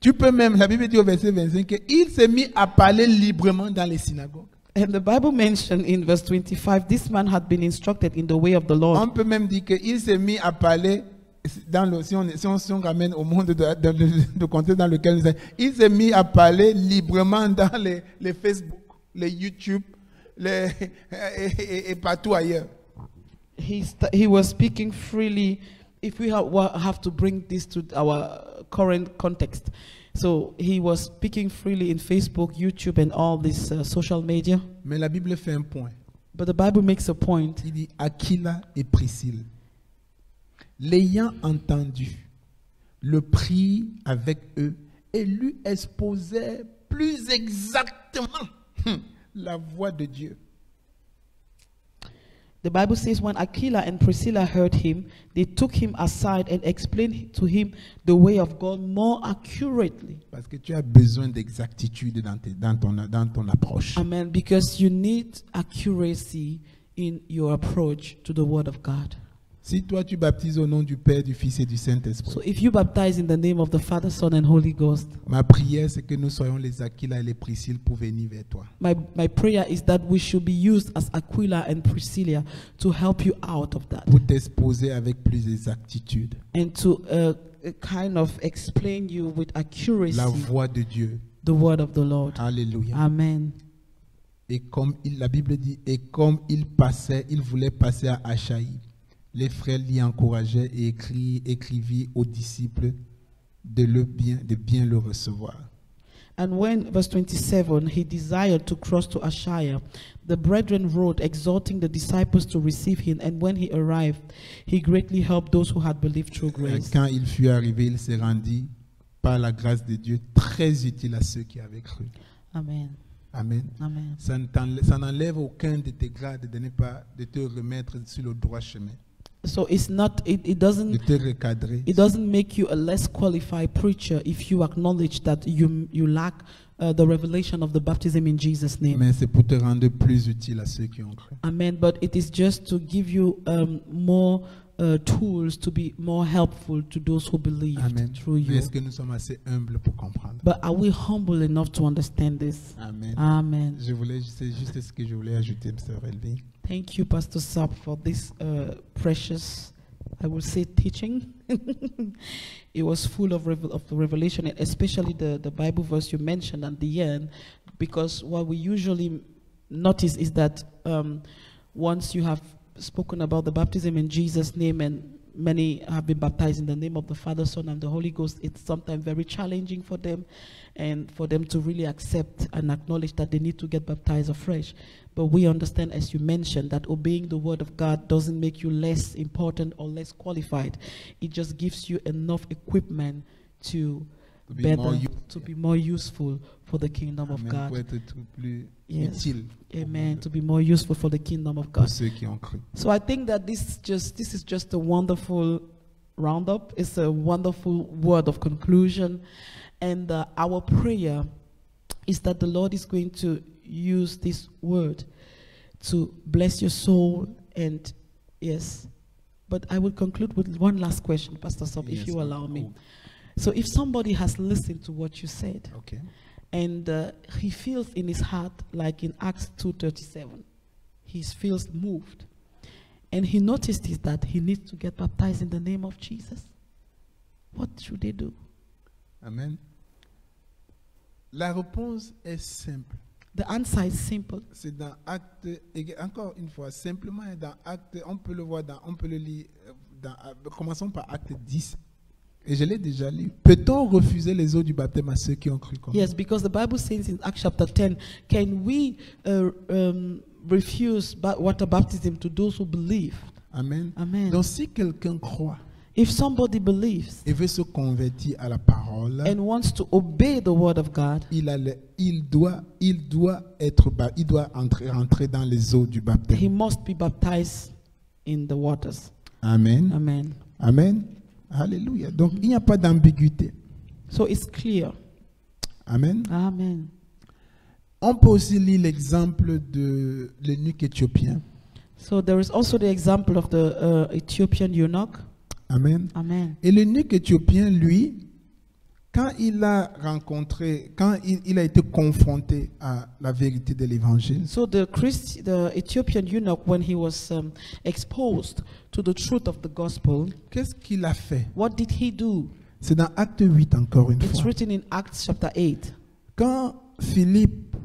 Tu peux même, la Bible dit au verset 25, qu'il s'est mis à parler librement dans les synagogues. And the Bible mentioned in verse 25, this man had been instructed in the way of the On Lord. peut même dire qu'il s'est mis à parler, dans le, si on ramène au monde de contexte dans lequel nous sommes, il s'est mis à parler librement dans les Facebook, les YouTube, et partout ailleurs. He was speaking freely. If we have to bring this to our current context. So he was speaking freely in Facebook, YouTube, and all this social media. Mais la Bible fait un point. But the Bible makes a point. Il dit Aquila et Priscille, l'ayant entendu, le prit avec eux et lui exposait plus exactement la voix de Dieu. The Bible says when Aquila and Priscilla heard him, they took him aside and explained to him the way of God more accurately. Parce que tu as besoin d'exactitude dans ton approche. Amen. Because you need accuracy in your approach to the Word of God. Si toi tu baptises au nom du Père, du Fils et du Saint-Esprit, So if you baptize in the name of the Father, Son, and Holy Ghost, ma prière c'est que nous soyons les Aquila et les Priscille pour venir vers toi. my prayer is that we should be used as Aquila and Priscilla to help you out of that Pour t'exposer avec plus d'exactitude and to kind of explain you with accuracy la voix de Dieu. the Word of the Lord. Alléluia. Amen. Et comme la Bible dit, et comme il voulait passer à Achaïe, les frères l'y encourageaient et écrivit aux disciples de bien le recevoir. And when, verse 27, he desired to cross to Achaia, the brethren wrote, exhorting the disciples to receive him. And when he arrived, he greatly helped those who had believed through grace. Quand il fut arrivé, il s'est rendu, par la grâce de Dieu, très utile à ceux qui avaient cru. Amen. Amen. Amen. Ça n'enlève aucun de tes grades de te remettre sur le droit chemin, So it's not, it de doesn't, te recadrer. it doesn't make you a less qualified preacher if you acknowledge that you lack the revelation of the baptism in Jesus' name. Mais c'est pour te rendre plus utile à ceux qui ont cru. Amen. But it is just to give you more tools to be more helpful to those who believe Amen. through Mais you. est-ce que nous sommes assez humbles pour comprendre? But are we humble enough to understand this? Amen. Amen. C'est juste ce que je voulais ajouter, Sœur Elvie. Thank you, Pastor Sapp, for this precious, I will say, teaching. It was full of the revelation, and especially the Bible verse you mentioned at the end, because what we usually notice is that once you have spoken about the baptism in Jesus' name, and many have been baptized in the name of the Father, Son, and the Holy Ghost, it's sometimes very challenging for them, and for them to really accept and acknowledge that they need to get baptized afresh. But we understand, as you mentioned, that obeying the word of God doesn't make you less important or less qualified. It just gives you enough equipment to be more useful for the kingdom of Amen. God. Pour être plus Yes. utile Amen. To be more useful for the kingdom of pour God. ceux qui ont cru. So I think that this is just a wonderful roundup. It's a wonderful word of conclusion. And our prayer is that the Lord is going to use this word to bless your soul. And yes, but I will conclude with one last question, Pastor Sop, if Yes, you allow me. oh. So if somebody has listened to what you said, Okay. and he feels in his heart, like in Acts 2:37, he feels moved, and he noticed is that he needs to get baptized in the name of Jesus, what should they do? Amen. La réponse est simple. The answer is simple. C'est dans Acte, et encore une fois, simplement dans Acte, on peut le voir, on peut le lire, commençons par Acte 10. Et je l'ai déjà lu. Peut-on refuser les eaux du baptême à ceux qui ont cru comme Yes, because the Bible says in Acts chapter 10, can we refuse water baptism to those who believe? Amen. Amen. Donc si quelqu'un croit If somebody believes et veut se convertir à la parole, and wants to obey the word of God, il doit rentrer dans les eaux du he baptême. must be baptized in the waters. Amen. Amen. Amen. Alléluia. Donc il n'y a pas d'ambiguïté. So it's clear. Amen. Amen. On peut aussi lire l'exemple de l'eunuque éthiopien. So there is also the example of the Ethiopian eunuch. Amen. Amen. Et l'eunuque éthiopien, lui, quand il a rencontré, quand il a été confronté à la vérité de l'évangile, So the Ethiopian eunuch, when he was exposed to the truth of the gospel, qu'est-ce qu'il a fait? what did he do? C'est dans Acte 8 encore une It's fois. written in Acts chapter 8. Quand Philippe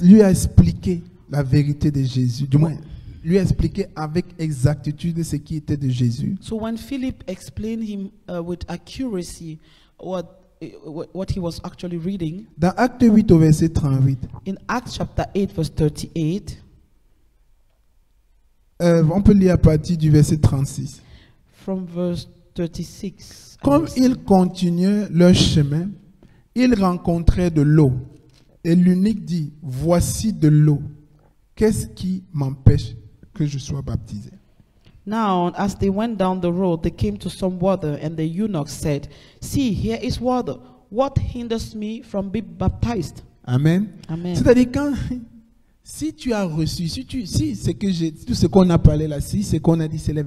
lui a expliqué la vérité de Jésus, du moins, lui a expliqué avec exactitude ce qui était de Jésus, So when Philip explained him with accuracy what he was actually reading, dans Acte 8 au verset 38, in Acts chapter 8 verse 38, on peut lire à partir du verset 36. from verse 36. I Comme will say. ils continuaient leur chemin, ils rencontraient de l'eau. Et l'eunuque dit, voici de l'eau. Qu'est-ce qui m'empêche que je sois baptisé? Now, as they went down the road, they came to some water, and the eunuch said, see, here is water. What hinders me from being baptized? Amen. Amen. C'est-à-dire si tu as reçu, tout ce qu'on a parlé là, si ce qu'on a dit, c'est les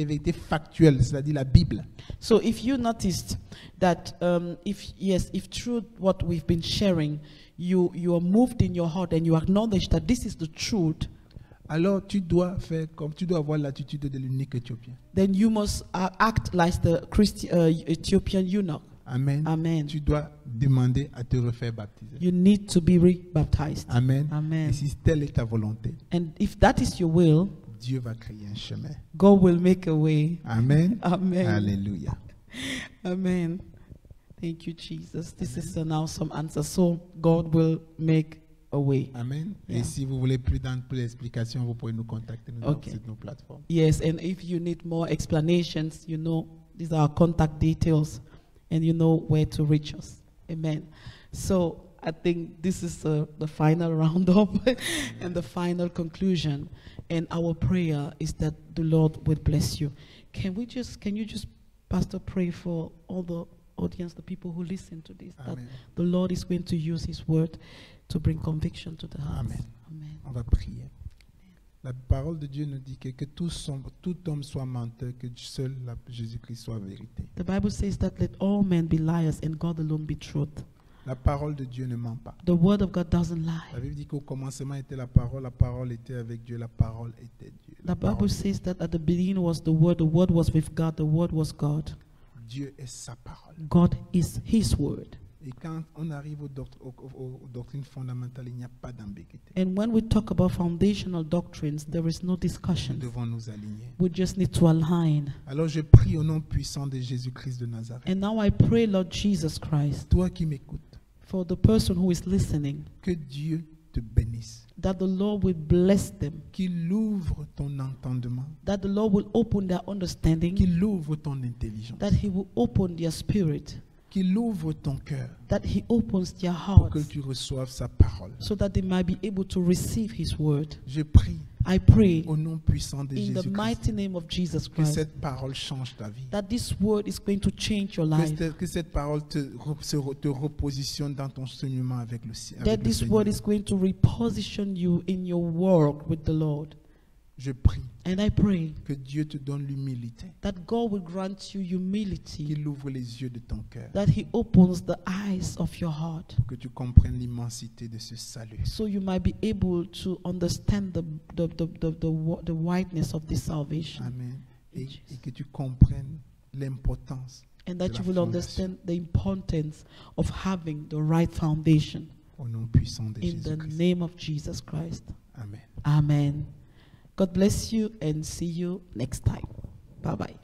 vérités factuelles, c'est-à-dire la Bible. So if you noticed that if through what we've been sharing, you are moved in your heart and you acknowledge that this is the truth, Alors tu dois avoir l'attitude de l'eunuque éthiopien. then you must act like the Ethiopian eunuch. Amen. Amen. Tu dois demander à te refaire baptiser. You need to be rebaptized. Amen. Amen. Et si telle est ta volonté, And if that is your will, Dieu va créer un chemin. God will make a way. Amen. Amen. Alléluia. Amen. Thank you, Jesus. This is an awesome answer. So God will make a way. Amen. Yeah. Et si vous voulez plus d'explications, vous pouvez nous contacter Okay. sur nos plateformes. Yes, and if you need more explanations, you know, these are our contact details, and you know where to reach us. Amen. So I think this is the final roundup and the final conclusion. And our prayer is that the Lord will bless you. Can you just, Pastor, pray for all the audience, the people who listen to this, that Amen. the Lord is going to use His word to bring conviction to the hearts. Amen. Amen. On va prier. La parole de Dieu nous dit que tout homme soit menteur, que seul Jésus-Christ soit vérité. The Bible says that let all men be liars and God alone be truth. La parole de Dieu ne ment pas. The word of God doesn't La lie. Bible dit qu'au commencement était la parole était avec Dieu, la parole était Dieu. La The Bible parole- says that at the beginning was the word was with God, the word was God. Dieu est sa parole. God is His word. Et quand on arrive aux doctrines fondamentales, il n'y a pas d'ambiguïté. And when we talk about foundational doctrines, there is no Nous discussion. devons nous aligner. We just need to align. Alors je prie au nom puissant de Jésus-Christ de Nazareth. And now I pray, Lord Jesus Christ, Toi qui m'écoutes, for the person who is listening, que Dieu te bénisse. that the Lord will bless them, Qu'il ouvre ton entendement. that the Lord will open their understanding, Qu'il ouvre ton intelligence. that He will open their spirit, Qu'il ouvre ton cœur that He opens their pour que hearts, tu reçoives sa parole. so that they might be able to receive His word. Je prie I pray au nom puissant de in the Jésus-Christ mighty name of Jesus que Christ cette parole change ta vie. that this word is going to change your life, Que cette parole te repositionne dans ton saignement avec le that avec le this word Seigneur. is going to reposition you in your work with the Lord. Je prie And I pray que Dieu te donne l'humilité, that God will grant you humility, qu'il ouvre les yeux de ton cœur, that He opens the eyes of your heart, pour que tu comprennes l'immensité de ce salut. so you might be able to understand the wideness of this salvation, Amen. Et Jesus. que tu comprennes l'importance and de that la you will fondation. understand the importance of having the right foundation. Au nom puissant de In the Jésus-Christ. name of Jesus Christ. Amen. Amen. God bless you and see you next time. Bye bye.